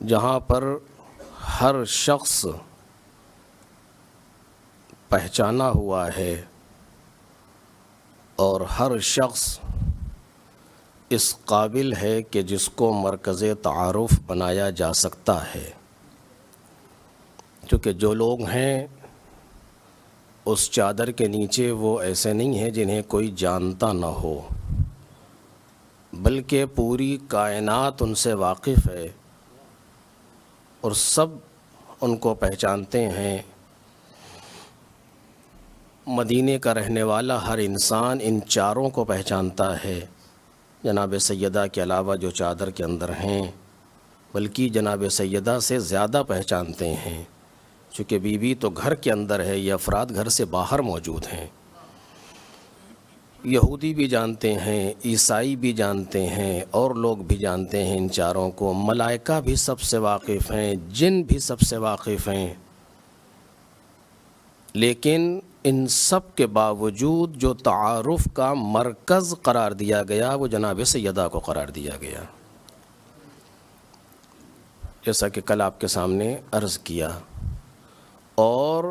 جہاں پر ہر شخص پہچانا ہوا ہے اور ہر شخص اس قابل ہے کہ جس کو مرکز تعارف بنایا جا سکتا ہے، کیونکہ جو لوگ ہیں اس چادر کے نیچے وہ ایسے نہیں ہیں جنہیں کوئی جانتا نہ ہو، بلکہ پوری کائنات ان سے واقف ہے اور سب ان کو پہچانتے ہیں۔ مدینے کا رہنے والا ہر انسان ان چاروں کو پہچانتا ہے، جناب سیدہ کے علاوہ جو چادر کے اندر ہیں، بلکہ جناب سیدہ سے زیادہ پہچانتے ہیں، چونکہ بی بی تو گھر کے اندر ہے، یہ افراد گھر سے باہر موجود ہیں۔ یہودی بھی جانتے ہیں، عیسائی بھی جانتے ہیں، اور لوگ بھی جانتے ہیں ان چاروں کو، ملائکہ بھی سب سے واقف ہیں، جن بھی سب سے واقف ہیں، لیکن ان سب کے باوجود جو تعارف کا مرکز قرار دیا گیا وہ جناب سیدہ کو قرار دیا گیا، جیسا کہ کل آپ کے سامنے عرض کیا۔ اور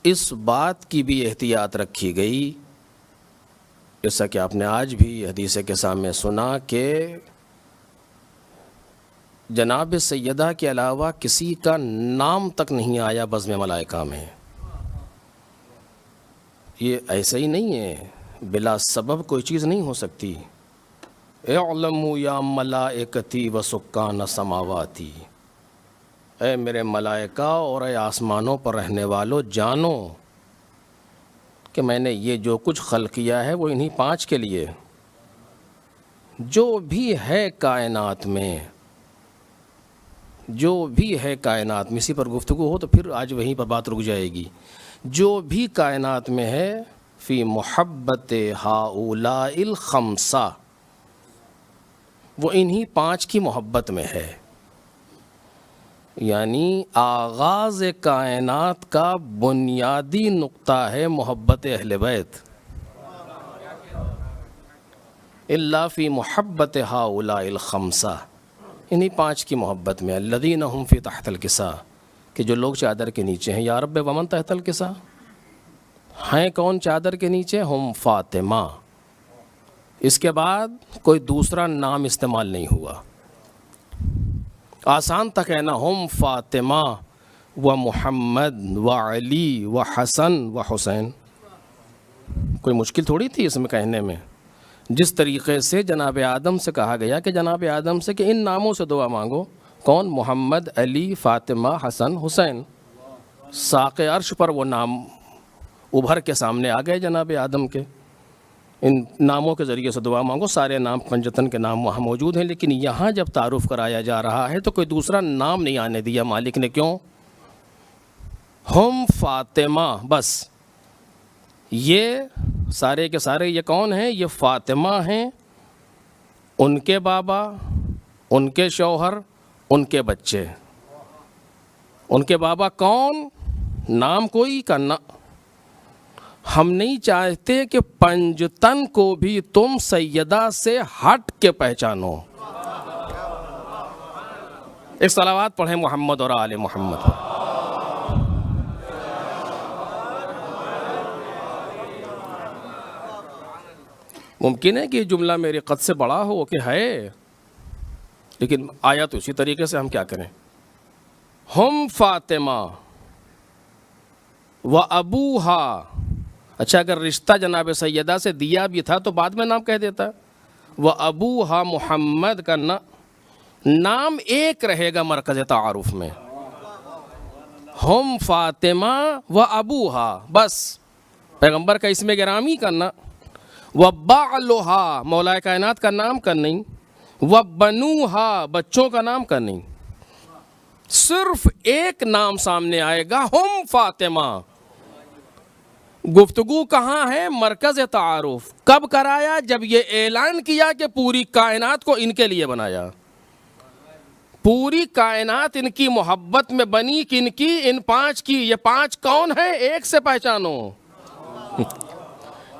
اس بات کی بھی احتیاط رکھی گئی، جیسا کہ آپ نے آج بھی حدیث کے سامنے سنا، کہ جناب سیدہ کے علاوہ کسی کا نام تک نہیں آیا بزم ملائکہ میں۔ یہ ایسا ہی نہیں ہے، بلا سبب کوئی چیز نہیں ہو سکتی۔ اعلموا یا ملائکتی و سکان سماواتی، اے میرے ملائکہ اور اے آسمانوں پر رہنے والو، جانو کہ میں نے یہ جو کچھ خلق کیا ہے وہ انہی پانچ کے لیے۔ جو بھی ہے کائنات میں، جو بھی ہے کائنات میں، اسی پر گفتگو ہو تو پھر آج وہیں پر بات رک جائے گی۔ جو بھی کائنات میں ہے، فی محبت ہؤلاء الخمسہ، وہ انہی پانچ کی محبت میں ہے، یعنی آغاز کائنات کا بنیادی نقطہ ہے محبت اہل بیت۔ الا فی محبت ہؤلاء الخمسہ، انہی پانچ کی محبت میں، الذین هم فی تحت الکساء، کہ جو لوگ چادر کے نیچے ہیں۔ یا رب ومن تحت الکساء، ہیں کون چادر کے نیچے؟ ہم فاطمہ۔ اس کے بعد کوئی دوسرا نام استعمال نہیں ہوا، آسان تک ہے نا، ہم فاطمہ و محمد و علی و حسن و حسین، کوئی مشکل تھوڑی تھی اس میں کہنے میں۔ جس طریقے سے جناب آدم سے کہا گیا کہ جناب آدم سے کہ ان ناموں سے دعا مانگو، کون؟ محمد، علی، فاطمہ، حسن، حسین۔ ساق عرش پر وہ نام ابھر کے سامنے آ گئے جناب آدم کے، ان ناموں کے ذریعے سے دعا مانگو۔ سارے نام پنجتن کے نام وہاں موجود ہیں، لیکن یہاں جب تعارف کرایا جا رہا ہے تو کوئی دوسرا نام نہیں آنے دیا مالک نے۔ کیوں؟ ہم فاطمہ، بس یہ سارے کے سارے یہ کون ہیں؟ یہ فاطمہ ہیں، ان کے بابا، ان کے شوہر، ان کے بچے۔ ان کے بابا کون؟ نام کوئی کا ہم نہیں چاہتے کہ پنجتن کو بھی تم سیدہ سے ہٹ کے پہچانو۔ ایک صلوات پڑھیں محمد اور آل محمد پر۔ ممکن ہے کہ یہ جملہ میرے قد سے بڑا ہو کہ ہے، لیکن آیا تو اسی طریقے سے، ہم کیا کریں؟ ہم فاطمہ و ابوہا۔ اچھا، اگر رشتہ جناب سیدہ سے دیا بھی تھا تو بعد میں نام کہہ دیتا۔ و ابوہا محمد کا نام ایک رہے گا مرکز تعارف میں، ہم فاطمہ و ابوہا، بس پیغمبر کا اسم گرامی کرنا۔ و بعلہا، مولا کائنات کا نام کا نہیں۔ و بنوہا، بچوں کا نام کا نہیں، صرف ایک نام سامنے آئے گا، ہم فاطمہ۔ گفتگو کہاں ہے؟ مرکز تعارف۔ کب کرایا؟ جب یہ اعلان کیا کہ پوری کائنات کو ان کے لیے بنایا۔ پوری کائنات ان کی محبت میں بنی، کن کی؟ ان پانچ کی۔ یہ پانچ کون ہیں؟ ایک سے پہچانو۔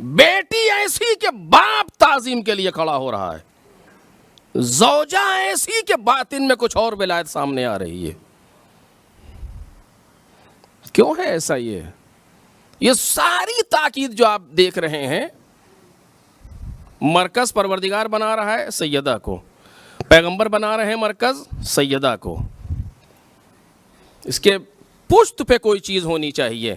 بیٹی ایسی کہ باپ تعظیم کے لیے کھڑا ہو رہا ہے, زوجہ ایسی کہ باطن میں کچھ اور ولایت سامنے آ رہی ہے. کیوں ہے ایسا؟ یہ ساری تاکید جو آپ دیکھ رہے ہیں, مرکز پروردگار بنا رہا ہے سیدہ کو, پیغمبر بنا رہے ہیں مرکز سیدہ کو. اس کے پشت پہ کوئی چیز ہونی چاہیے.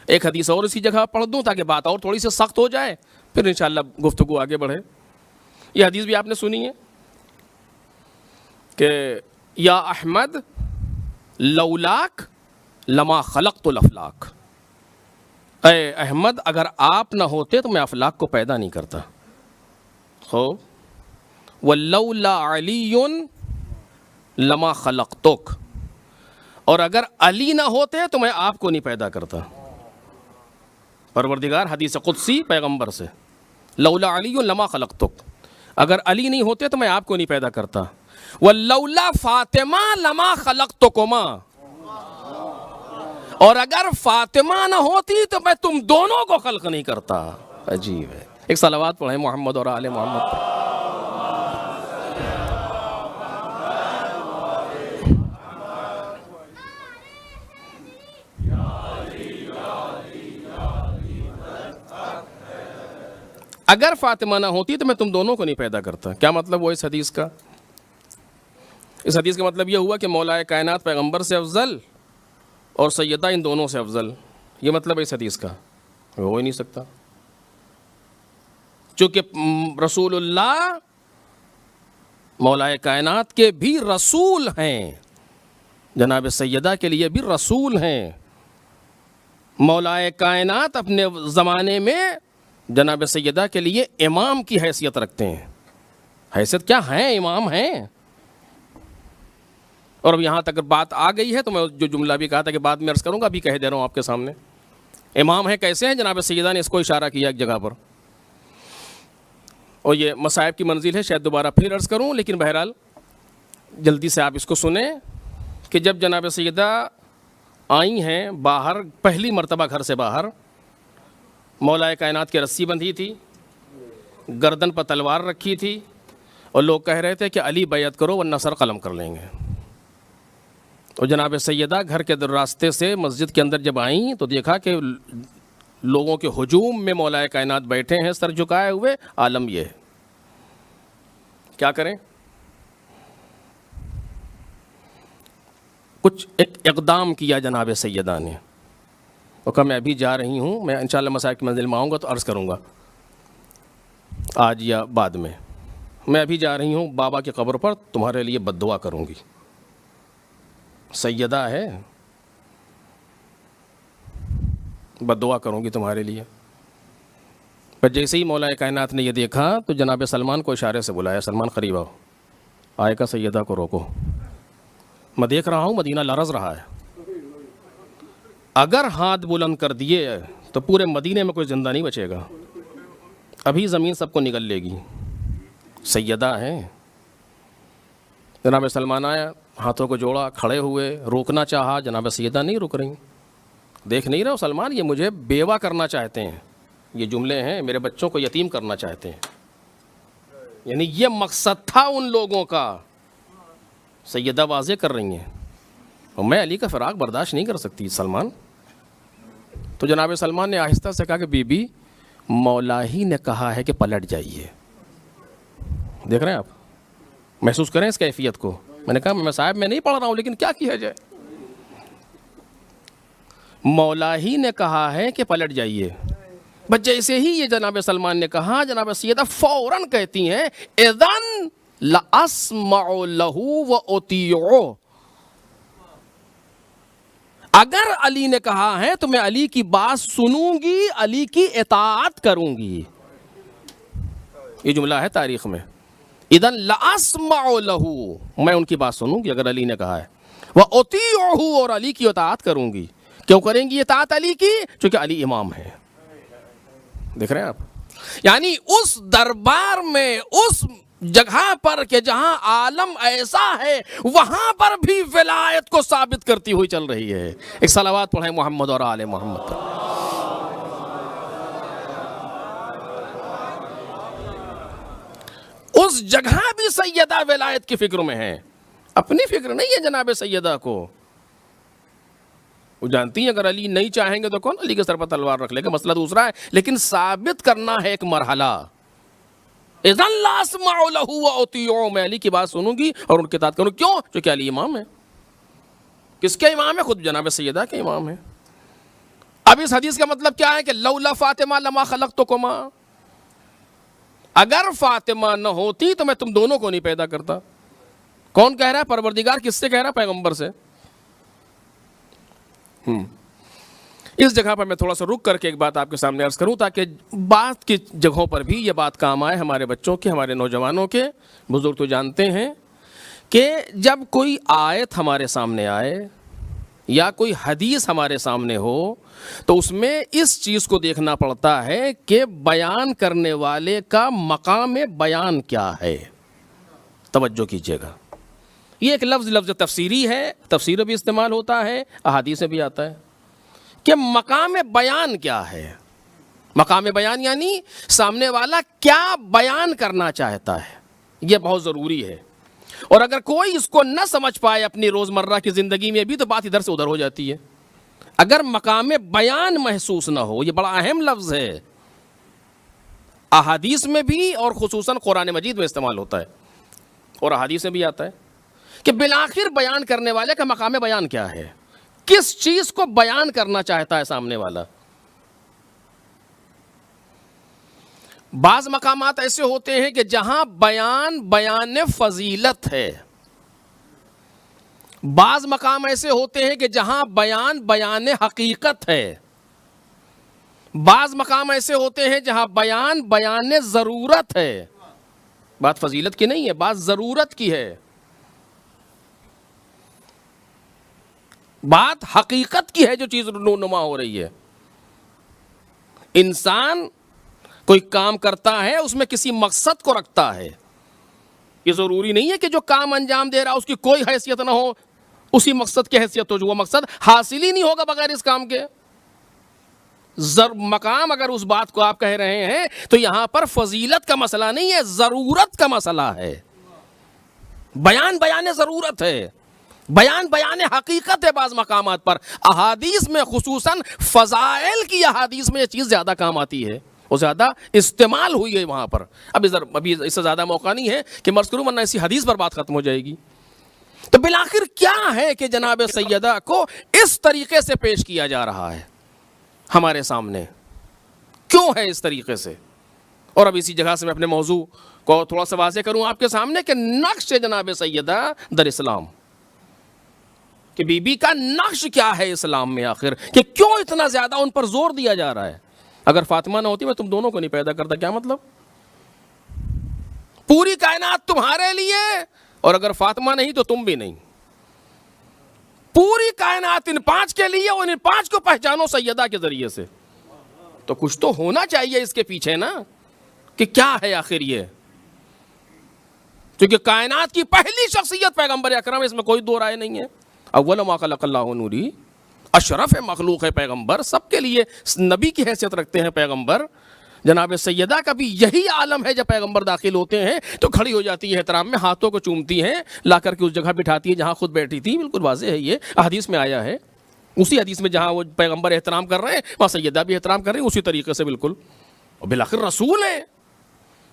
ایک حدیث اور اسی جگہ پڑھ دوں تاکہ بات اور تھوڑی سی سخت ہو جائے, پھر انشاءاللہ گفتگو آگے بڑھے. یہ حدیث بھی آپ نے سنی ہے کہ یا احمد لولاک لما خلقت الافلاک, اے احمد اگر آپ نہ ہوتے تو میں افلاک کو پیدا نہیں کرتا. وَلَوْلَا عَلِيٌّ لَمَا خَلَقْتُكَ, اور اگر علی نہ ہوتے تو میں آپ کو نہیں پیدا کرتا. پروردگار حدیث قدسی پیغمبر سے, لولا علی لما خلقتک, اگر علی نہیں ہوتے تو میں آپ کو نہیں پیدا کرتا. وَلَوْلَا فاطمہ لما خلقتکما, اور اگر فاطمہ نہ ہوتی تو میں تم دونوں کو خلق نہیں کرتا. عجیب ہے. ایک صلوات پڑھیں محمد اور آل محمد پر. اگر فاطمہ نہ ہوتی تو میں تم دونوں کو نہیں پیدا کرتا. کیا مطلب وہ اس حدیث کا؟ اس حدیث کا مطلب یہ ہوا کہ مولا کائنات پیغمبر سے افضل اور سیدہ ان دونوں سے افضل. یہ مطلب ہے اس حدیث کا. ہو ہی نہیں سکتا, چونکہ رسول اللہ مولا کائنات کے بھی رسول ہیں, جناب سیدہ کے لیے بھی رسول ہیں. مولا کائنات اپنے زمانے میں جناب سیدہ کے لیے امام کی حیثیت رکھتے ہیں. حیثیت کیا ہیں؟ امام ہیں. اور اب یہاں تک بات آ گئی ہے تو میں جو جملہ بھی کہا تھا کہ بعد میں عرض کروں گا, ابھی کہہ دے رہا ہوں آپ کے سامنے. امام ہیں کیسے ہیں؟ جناب سیدہ نے اس کو اشارہ کیا ایک جگہ پر, اور یہ مصائب کی منزل ہے, شاید دوبارہ پھر عرض کروں, لیکن بہرحال جلدی سے آپ اس کو سنیں کہ جب جناب سیدہ آئی ہیں باہر, پہلی مرتبہ گھر سے باہر, مولا کائنات کی رسی بندھی تھی, گردن پر تلوار رکھی تھی, اور لوگ کہہ رہے تھے کہ علی بیعت کرو ورنہ سر قلم کر لیں گے. اور جناب سیدہ گھر کے راستے سے مسجد کے اندر جب آئیں تو دیکھا کہ لوگوں کے ہجوم میں مولا کائنات بیٹھے ہیں سر جھکائے ہوئے. عالم یہ ہے, کیا کریں؟ کچھ ایک اقدام کیا جناب سیدہ نے, اور کہا میں ابھی جا رہی ہوں, میں انشاءاللہ مسائل کی منزل میں آؤں گا تو عرض کروں گا آج یا بعد میں. میں ابھی جا رہی ہوں بابا کی قبر پر, تمہارے لیے بد دعا کروں گی. سیدہ ہے, بد دعا کروں گی تمہارے لیے. پر جیسے ہی مولا کائنات نے یہ دیکھا تو جناب سلمان کو اشارے سے بلایا, سلمان قریب آؤ. آئے کا سیدہ کو روکو, میں دیکھ رہا ہوں مدینہ لرز رہا ہے, اگر ہاتھ بلند کر دیے تو پورے مدینے میں کوئی زندہ نہیں بچے گا, ابھی زمین سب کو نگل لے گی. سیدہ ہیں. جناب سلمان آیا, ہاتھوں کو جوڑا, کھڑے ہوئے, روکنا چاہا, جناب سیدہ نہیں رک رہی. دیکھ نہیں رہے ہو سلمان, یہ مجھے بیوہ کرنا چاہتے ہیں, یہ جملے ہیں, میرے بچوں کو یتیم کرنا چاہتے ہیں. یعنی یہ مقصد تھا ان لوگوں کا. سیدہ واضح کر رہی ہیں, اور میں علی کا فراق برداشت نہیں کر سکتی سلمان. تو جناب سلمان نے آہستہ سے کہا کہ بی بی مولا ہی نے کہا ہے کہ پلٹ جائیے. دیکھ رہے ہیں آپ, محسوس کریں اس کیفیت کو. میں نے کہا میں صاحب میں نہیں پڑھ رہا ہوں, لیکن کیا کیا جائے, مولا ہی نے کہا ہے کہ پلٹ جائیے. بس جیسے ہی یہ جناب سلمان نے کہا, جناب سیدہ فوراً کہتی ہیں اذن لاسمع له واطیع, اگر علی نے کہا ہے تو میں علی کی بات سنوں گی, علی کی اطاعت کروں گی. یہ جملہ ہے تاریخ میں, اذن لاسمع له, میں ان کی بات سنوں گی اگر علی نے کہا ہے, واطیعہ, اور علی کی اطاعت کروں گی. کیوں کریں گی اطاعت علی کی؟ چونکہ علی امام ہے. دیکھ رہے ہیں آپ, یعنی اس دربار میں, اس جگہ پر کہ جہاں عالم ایسا ہے, وہاں پر بھی ولایت کو ثابت کرتی ہوئی چل رہی ہے. ایک صلوات پڑھیں محمد اور آل محمد پر. اس جگہ بھی سیدہ ولایت کی فکر میں ہیں، اپنی فکر نہیں ہے جناب سیدہ کو. وہ جانتی ہیں اگر علی نہیں چاہیں گے تو کون علی کے سر پر تلوار رکھ لے گا، مسئلہ دوسرا ہے، لیکن ثابت کرنا ہے ایک مرحلہ. اذن لا اسمع له واطیع، میں علی کی بات سنوں گی اور ان کے اطاعت کروں. کیوں؟ چونکہ علی امام ہے. کس کے امام ہے؟ خود جناب سیدہ کے امام ہے. اب اس حدیث کا مطلب کیا ہے کہ لولا فاطمہ لما خلقتکما، اگر فاطمہ نہ ہوتی تو میں تم دونوں کو نہیں پیدا کرتا. کون کہہ رہا ہے؟ پروردگار. کس سے کہہ رہا ہے؟ پیغمبر سے. اس جگہ پر میں تھوڑا سا رک کر کے ایک بات آپ کے سامنے عرض کروں تاکہ بات کی جگہوں پر بھی یہ بات کام آئے، ہمارے بچوں کے، ہمارے نوجوانوں کے. بزرگ تو جانتے ہیں کہ جب کوئی آیت ہمارے سامنے آئے یا کوئی حدیث ہمارے سامنے ہو تو اس میں اس چیز کو دیکھنا پڑتا ہے کہ بیان کرنے والے کا مقام بیان کیا ہے. توجہ کیجیے گا، یہ ایک لفظ تفسیری ہے، تفسیر میں بھی استعمال ہوتا ہے، احادیث میں بھی آتا ہے کہ مقام بیان کیا ہے. مقام بیان یعنی سامنے والا کیا بیان کرنا چاہتا ہے، یہ بہت ضروری ہے. اور اگر کوئی اس کو نہ سمجھ پائے اپنی روزمرہ کی زندگی میں بھی تو بات ادھر سے ادھر ہو جاتی ہے. اگر مقام بیان محسوس نہ ہو، یہ بڑا اہم لفظ ہے، احادیث میں بھی اور خصوصاً قرآن مجید میں استعمال ہوتا ہے اور احادیث میں بھی آتا ہے کہ بالآخر بیان کرنے والے کا مقام بیان کیا ہے، کس چیز کو بیان کرنا چاہتا ہے سامنے والا. بعض مقامات ایسے ہوتے ہیں کہ جہاں بیان فضیلت ہے، بعض مقام ایسے ہوتے ہیں کہ جہاں بیان حقیقت ہے، بعض مقام ایسے ہوتے ہیں جہاں بیان ضرورت ہے. بات فضیلت کی نہیں ہے، بات ضرورت کی ہے، بات حقیقت کی ہے جو چیز رونما ہو رہی ہے. انسان کوئی کام کرتا ہے اس میں کسی مقصد کو رکھتا ہے. یہ ضروری نہیں ہے کہ جو کام انجام دے رہا اس کی کوئی حیثیت نہ ہو، اسی مقصد کی حیثیت ہو جو وہ مقصد حاصل ہی نہیں ہوگا بغیر اس کام کے. مقام اگر اس بات کو آپ کہہ رہے ہیں تو یہاں پر فضیلت کا مسئلہ نہیں ہے، ضرورت کا مسئلہ ہے. بیان ضرورت ہے، بیان حقیقت ہے. بعض مقامات پر احادیث میں خصوصاً فضائل کی احادیث میں یہ چیز زیادہ کام آتی ہے اور زیادہ استعمال ہوئی ہے وہاں پر. ابھی اس سے زیادہ موقع نہیں ہے کہ مرض کروں ورنہ اسی حدیث پر بات ختم ہو جائے گی. تو بالآخر کیا ہے کہ جناب سیدہ کو اس طریقے سے پیش کیا جا رہا ہے ہمارے سامنے، کیوں ہے اس طریقے سے؟ اور اب اسی جگہ سے میں اپنے موضوع کو تھوڑا سا واضح کروں آپ کے سامنے کہ نقش جناب سیدہ در اسلام، کہ بی بی کا نقش کیا ہے اسلام میں آخر، کہ کیوں اتنا زیادہ ان پر زور دیا جا رہا ہے. اگر فاطمہ نہ ہوتی میں تم دونوں کو نہیں پیدا کرتا. کیا مطلب؟ پوری کائنات تمہارے لیے اور اگر فاطمہ نہیں تو تم بھی نہیں. پوری کائنات ان 5 کے لیے اور ان 5 کو پہچانو سیدہ کے ذریعے سے. تو کچھ تو ہونا چاہیے اس کے پیچھے نا، کہ کیا ہے آخر یہ. کیونکہ کائنات کی پہلی شخصیت پیغمبر اکرم، اس میں کوئی دو رائے نہیں ہے. اول ما خلق اللہ نوری، اشرف مخلوق ہے پیغمبر، سب کے لیے نبی کی حیثیت رکھتے ہیں پیغمبر. جناب سیدہ کا بھی یہی عالم ہے. جب پیغمبر داخل ہوتے ہیں تو کھڑی ہو جاتی ہے احترام میں، ہاتھوں کو چومتی ہیں، لا کر کے اس جگہ بٹھاتی ہے جہاں خود بیٹھی تھی. بالکل واضح ہے، یہ حدیث میں آیا ہے. اسی حدیث میں جہاں وہ پیغمبر احترام کر رہے ہیں وہاں سیدہ بھی احترام کر رہی ہیں اسی طریقے سے بالکل. اور بالآخر رسول ہیں،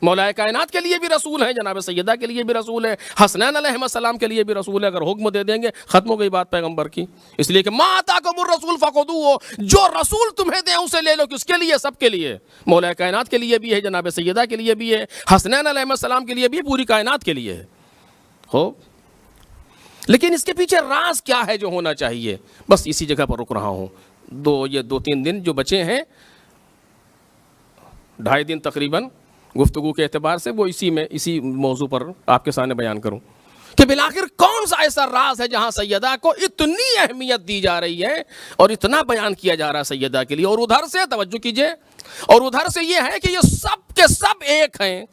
مولا کائنات کے لیے بھی رسول ہیں، جناب سیدہ کے لیے بھی رسول ہے، حسنین علیہ السلام کے لیے بھی رسول ہے. اگر حکم دے دیں گے ختم ہو گئی بات پیغمبر کی. اس لیے کہ ما آتاکم الرسول فخذوہ، جو رسول تمہیں دیں اسے لے لو. کس کے لیے؟ سب کے لیے. مولا کائنات کے لیے بھی ہے، جناب سیدہ کے لیے بھی ہے، حسنین علیہ السلام کے لیے بھی ہے، پوری کائنات کے لیے ہے. ہو لیکن اس کے پیچھے راز کیا ہے جو ہونا چاہیے؟ بس اسی جگہ پر رک رہا ہوں. 2-3 دن جو بچے ہیں، 2.5 دن تقریباً گفتگو کے اعتبار سے، وہ اسی موضوع پر آپ کے سامنے بیان کروں کہ بالآخر کون سا ایسا راز ہے جہاں سیدہ کو اتنی اہمیت دی جا رہی ہے اور اتنا بیان کیا جا رہا ہے سیدہ کے لیے. اور ادھر سے توجہ کیجئے، اور ادھر سے یہ ہے کہ یہ سب کے سب ایک ہیں،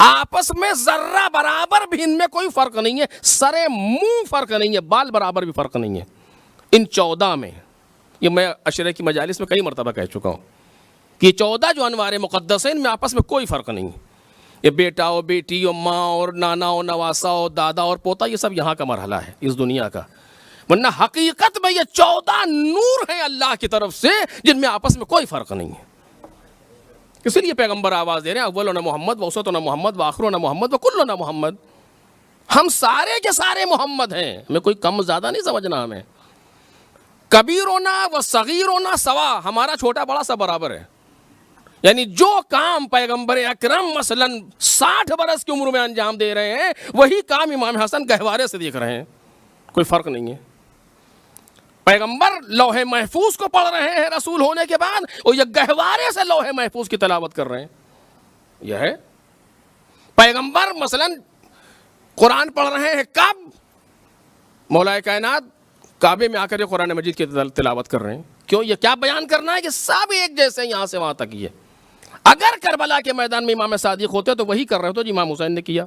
آپس میں ذرہ برابر بھی ان میں کوئی فرق نہیں ہے، سرے منہ فرق نہیں ہے، بال برابر بھی فرق نہیں ہے ان 14 میں. یہ میں عشرے کی مجالس میں کئی مرتبہ کہہ چکا ہوں کہ 14 جو انوار مقدس ہیں ان میں آپس میں کوئی فرق نہیں ہے. یہ بیٹا اور بیٹی اور ماں اور نانا اور نواسا اور دادا اور پوتا، یہ سب یہاں کا مرحلہ ہے اس دنیا کا، ورنہ حقیقت میں یہ 14 نور ہیں اللہ کی طرف سے جن میں آپس میں کوئی فرق نہیں ہے۔ اسی لیے پیغمبر آواز دے رہے ہیں اولنا محمد ووسطنا محمد وآخرنا محمد وکلنا محمد، ہم سارے کے سارے محمد ہیں، ہمیں کوئی کم زیادہ نہیں سمجھنا، ہمیں کبیر ہونا و صغیر ہونا سوا، ہمارا چھوٹا بڑا سب برابر ہے۔ یعنی جو کام پیغمبر اکرم مثلا 60 برس کی عمر میں انجام دے رہے ہیں وہی کام امام حسن گہوارے سے دیکھ رہے ہیں، کوئی فرق نہیں ہے۔ پیغمبر لوح محفوظ کو پڑھ رہے ہیں رسول ہونے کے بعد، اور یہ گہوارے سے لوح محفوظ کی تلاوت کر رہے ہیں، یہ ہے۔ پیغمبر مثلا قرآن پڑھ رہے ہیں کب؟ مولا کائنات کعبے میں آ کر یہ قرآن مجید کی تلاوت کر رہے ہیں، کیوں؟ یہ کیا بیان کرنا ہے کہ سب ایک جیسے ہیں یہاں سے وہاں تک۔ یہ اگر کربلا کے میدان میں امام صادق ہوتے تو وہی کر رہے ہوتے جو امام حسین نے کیا،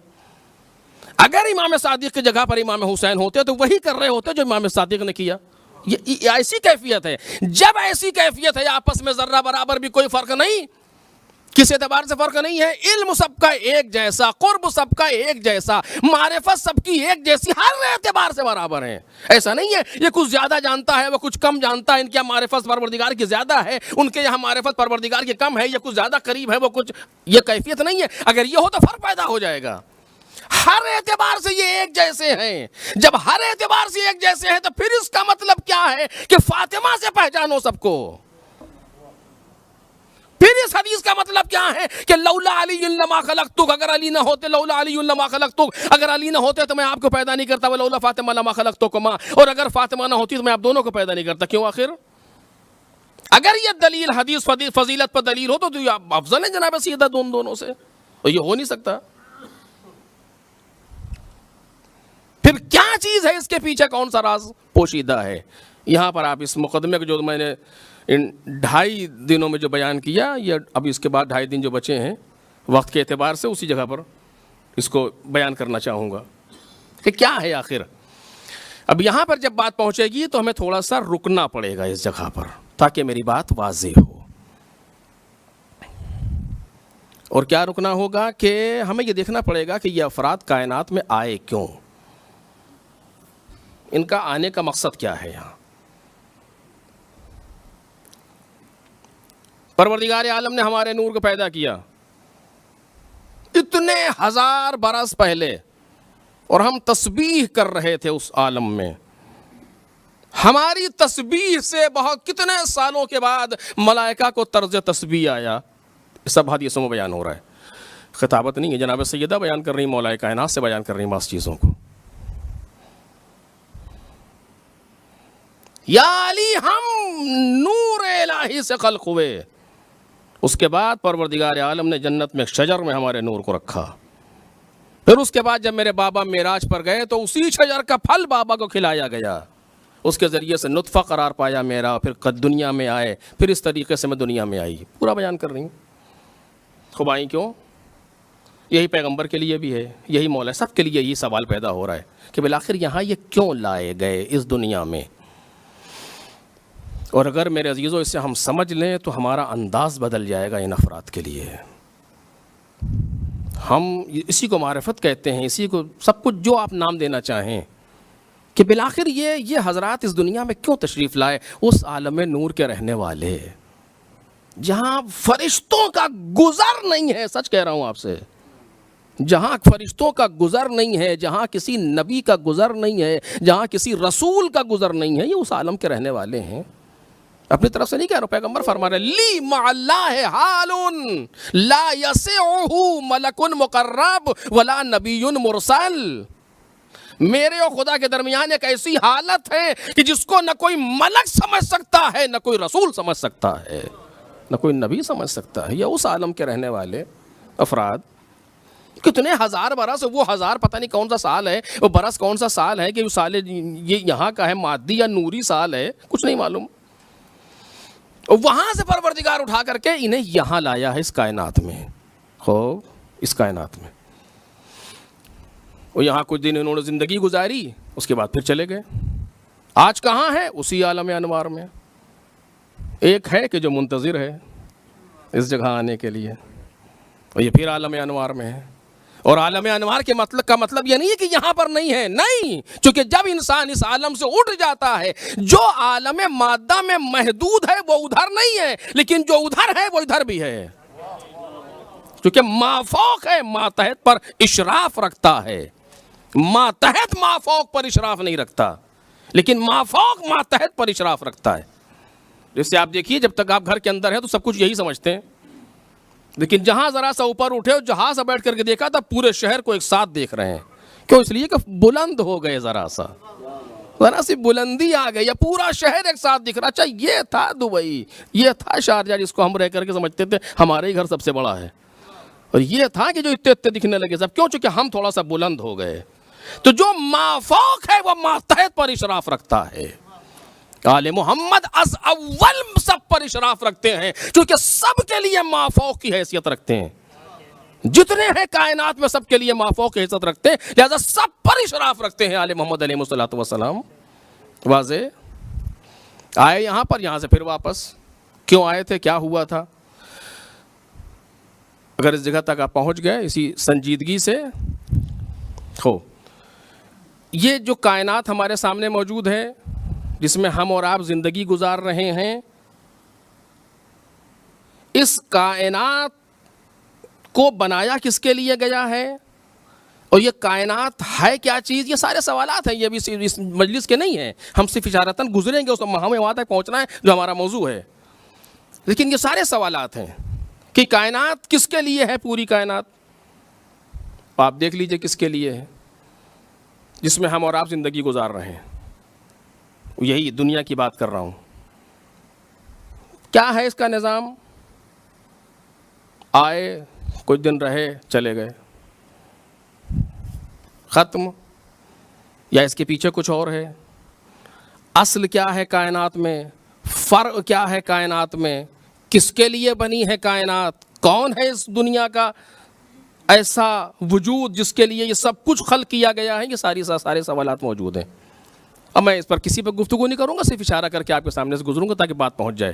اگر امام صادق کی جگہ پر امام حسین ہوتے تو وہی کر رہے ہوتے جو امام صادق نے کیا۔ یہ ایسی کیفیت ہے، جب ایسی کیفیت ہے آپس میں ذرہ برابر بھی کوئی فرق نہیں، کس اعتبار سے فرق نہیں ہے، علم سب کا ایک جیسا، قرب سب کا ایک جیسا، معرفت سب کی ایک جیسی، ہر اعتبار سے برابر ہیں۔ ایسا نہیں ہے یہ کچھ زیادہ جانتا ہے وہ کچھ کم جانتا ہے، ان کے یہاں معرفت پروردگار کی زیادہ ہے ان کے یہاں معرفت پروردگار کی کم ہے، یہ کچھ زیادہ قریب ہے وہ کچھ، یہ کیفیت نہیں ہے۔ اگر یہ ہو تو فرق پیدا ہو جائے گا۔ ہر اعتبار سے یہ ایک جیسے ہیں، جب ہر اعتبار سے ایک جیسے ہیں تو پھر اس کا مطلب کیا ہے کہ فاطمہ سے پہچانو سب کو۔ پھر اس حدیث کا مطلب کیا ہے کہ لولا علی لما خلقتک، اگر علی نہ ہوتے، لولا علی لما خلقتک، اگر علی نہ ہوتے تو میں آپ کو پیدا نہیں کرتا، ولولا فاطمہ لما خلقتکما، اور اگر فاطمہ نہ ہوتی تو میں آپ دونوں کو پیدا نہیں کرتا۔ کیوں آخر؟ اگر یہ دلیل حدیث فضیلت پر دلیل ہو تو یہ افضل ہے جناب سیدہ دونوں سے، اور یہ ہو نہیں سکتا۔ پھر کیا چیز ہے اس کے پیچھے، کون سا راز پوشیدہ ہے؟ یہاں پر آپ اس مقدمے کو جو میں نے ان 2.5 دنوں میں جو بیان کیا، یہ اب اس کے بعد 2.5 دن جو بچے ہیں وقت کے اعتبار سے اسی جگہ پر اس کو بیان کرنا چاہوں گا کہ کیا ہے آخر۔ اب یہاں پر جب بات پہنچے گی تو ہمیں تھوڑا سا رکنا پڑے گا اس جگہ پر تاکہ میری بات واضح ہو۔ اور کیا رکنا ہوگا کہ ہمیں یہ دیکھنا پڑے گا کہ یہ افراد کائنات میں آئے کیوں، ان کا آنے کا مقصد کیا ہے۔ یہاں پروردگار عالم نے ہمارے نور کو پیدا کیا اتنے 1000 برس پہلے، اور ہم تسبیح کر رہے تھے اس عالم میں۔ ہماری تسبیح سے بہت کتنے سالوں کے بعد ملائکہ کو طرز تسبیح آیا۔ سب حدیثوں میں بیان ہو رہا ہے، خطابت نہیں ہے، جناب سیدہ بیان کر رہی، مولا کائنات سے بیان کر رہی بعض چیزوں کو۔ یا علی ہم نور الہی سے خلق ہوئے، اس کے بعد پروردگار عالم نے جنت میں ایک شجر میں ہمارے نور کو رکھا۔ پھر اس کے بعد جب میرے بابا معراج پر گئے تو اسی شجر کا پھل بابا کو کھلایا گیا، اس کے ذریعے سے نطفہ قرار پایا میرا، پھر دنیا میں آئے، پھر اس طریقے سے میں دنیا میں آئی، پورا بیان کر رہی ہوں۔ خوب آئی کیوں؟ یہی پیغمبر کے لیے بھی ہے، یہی مولا، سب کے لیے یہی سوال پیدا ہو رہا ہے کہ بالآخر یہاں یہ کیوں لائے گئے اس دنیا میں۔ اور اگر میرے عزیزوں اس سے ہم سمجھ لیں تو ہمارا انداز بدل جائے گا ان افراد کے لیے۔ ہم اسی کو معرفت کہتے ہیں، اسی کو سب کچھ جو آپ نام دینا چاہیں، کہ بالآخر یہ حضرات اس دنیا میں کیوں تشریف لائے، اس عالم نور کے رہنے والے جہاں فرشتوں کا گزر نہیں ہے، سچ کہہ رہا ہوں آپ سے، جہاں فرشتوں کا گزر نہیں ہے، جہاں کسی نبی کا گزر نہیں ہے، جہاں کسی رسول کا گزر نہیں ہے، یہ اس عالم کے رہنے والے ہیں۔ اپنی طرف سے نہیں کہہ رہا، پیغمبر فرما رہے لی مع اللہ حال لا یسعہ ملک مقرب ولا نبی مرسل، میرے اور خدا کے درمیان ایک ایسی حالت ہے کہ جس کو نہ کوئی ملک سمجھ سکتا ہے، نہ کوئی رسول سمجھ سکتا ہے، نہ کوئی نبی سمجھ سکتا ہے۔ یہ اس عالم کے رہنے والے افراد کتنے 1000 برس، وہ 1000 پتہ نہیں کون سا سال ہے، وہ برس کون سا سال ہے، کہ وہ سال یہ یہاں کا ہے مادی یا نوری سال ہے، کچھ نہیں معلوم۔ وہاں سے پروردگار اٹھا کر کے انہیں یہاں لایا ہے اس کائنات میں، خوب اس کائنات میں، اور یہاں کچھ دن انہوں نے زندگی گزاری، اس کے بعد پھر چلے گئے۔ آج کہاں ہے؟ اسی عالم انوار میں۔ ایک ہے کہ جو منتظر ہے اس جگہ آنے کے لیے، اور یہ پھر عالم انوار میں ہے. اور عالم انوار کے مطلب کا مطلب یہ نہیں ہے کہ یہاں پر نہیں ہے، نہیں، چونکہ جب انسان اس عالم سے اٹھ جاتا ہے، جو عالم مادہ میں محدود ہے وہ ادھر نہیں ہے، لیکن جو ادھر ہے وہ ادھر بھی ہے، کیونکہ مافوق ہے، ماتحت پر اشراف رکھتا ہے. ماتحت مافوق پر اشراف نہیں رکھتا، لیکن مافوق ماتحت پر اشراف رکھتا ہے. جیسے آپ دیکھیے جب تک آپ گھر کے اندر ہیں تو سب کچھ یہی سمجھتے ہیں، لیکن جہاں ذرا سا اوپر اٹھے اور جہاز سے بیٹھ کر کے دیکھا تب پورے شہر کو ایک ساتھ دیکھ رہے ہیں. کیوں؟ اس لیے کہ بلند ہو گئے، ذرا سی بلندی آ گئی، یا پورا شہر ایک ساتھ دکھ رہا. اچھا یہ تھا دبئی، یہ تھا شارجہ جس کو ہم رہ کر کے سمجھتے تھے ہمارے ہی گھر سب سے بڑا ہے، اور یہ تھا کہ جو اتنے دکھنے لگے سب. کیوں؟ چونکہ ہم تھوڑا سا بلند ہو گئے. تو جو مافوق ہے وہ ماتحت پر اشراف رکھتا ہے. آل محمد از اول سب پر اشراف رکھتے ہیں، کیونکہ سب کے لیے مافوق کی حیثیت رکھتے ہیں. جتنے ہیں کائنات میں سب کے لیے مافوق کی حیثیت رکھتے ہیں، لہذا سب پر اشراف رکھتے ہیں آل محمد علیہ الصلوۃ والسلام. واضح؟ آئے یہاں پر، یہاں سے پھر واپس. کیوں آئے تھے؟ کیا ہوا تھا؟ اگر اس جگہ تک آپ پہنچ گئے اسی سنجیدگی سے ہو، یہ جو کائنات ہمارے سامنے موجود ہے جس میں ہم اور آپ زندگی گزار رہے ہیں، اس کائنات کو بنایا کس کے لیے گیا ہے، اور یہ کائنات ہے کیا چیز؟ یہ سارے سوالات ہیں، یہ بھی اس مجلس کے نہیں ہیں، ہم صرف اشارتاً گزریں گے، ہمیں وہاں تک پہنچنا ہے جو ہمارا موضوع ہے. لیکن یہ سارے سوالات ہیں کہ کائنات کس کے لیے ہے. پوری کائنات آپ دیکھ لیجئے کس کے لیے ہے، جس میں ہم اور آپ زندگی گزار رہے ہیں. یہی دنیا کی بات کر رہا ہوں. کیا ہے اس کا نظام؟ آئے، کچھ دن رہے، چلے گئے، ختم. یا اس کے پیچھے کچھ اور ہے؟ اصل کیا ہے کائنات میں؟ فرق کیا ہے کائنات میں؟ کس کے لیے بنی ہے کائنات؟ کون ہے اس دنیا کا ایسا وجود جس کے لیے یہ سب کچھ خلق کیا گیا ہے؟ یہ سارے سوالات موجود ہیں. اب میں اس پر کسی پر گفتگو نہیں کروں گا، صرف اشارہ کر کے آپ کے سامنے سے گزروں گا تاکہ بات پہنچ جائے.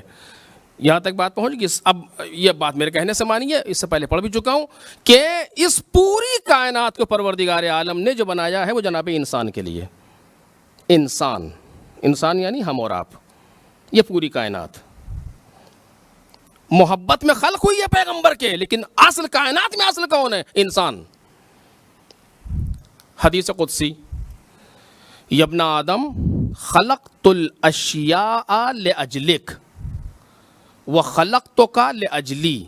یہاں تک بات پہنچ گئی. اب یہ بات میرے کہنے سے مانیے، اس سے پہلے پڑھ بھی چکا ہوں کہ اس پوری کائنات کو پروردگار عالم نے جو بنایا ہے وہ جناب انسان کے لیے. انسان یعنی ہم اور آپ. یہ پوری کائنات محبت میں خلق ہوئی ہے پیغمبر کے، لیکن اصل کائنات میں اصل کون ہے؟ انسان. حدیث قدسی، یا ابن آدم خلقت الاشیاء لاجلک وخلقتک لاجلی.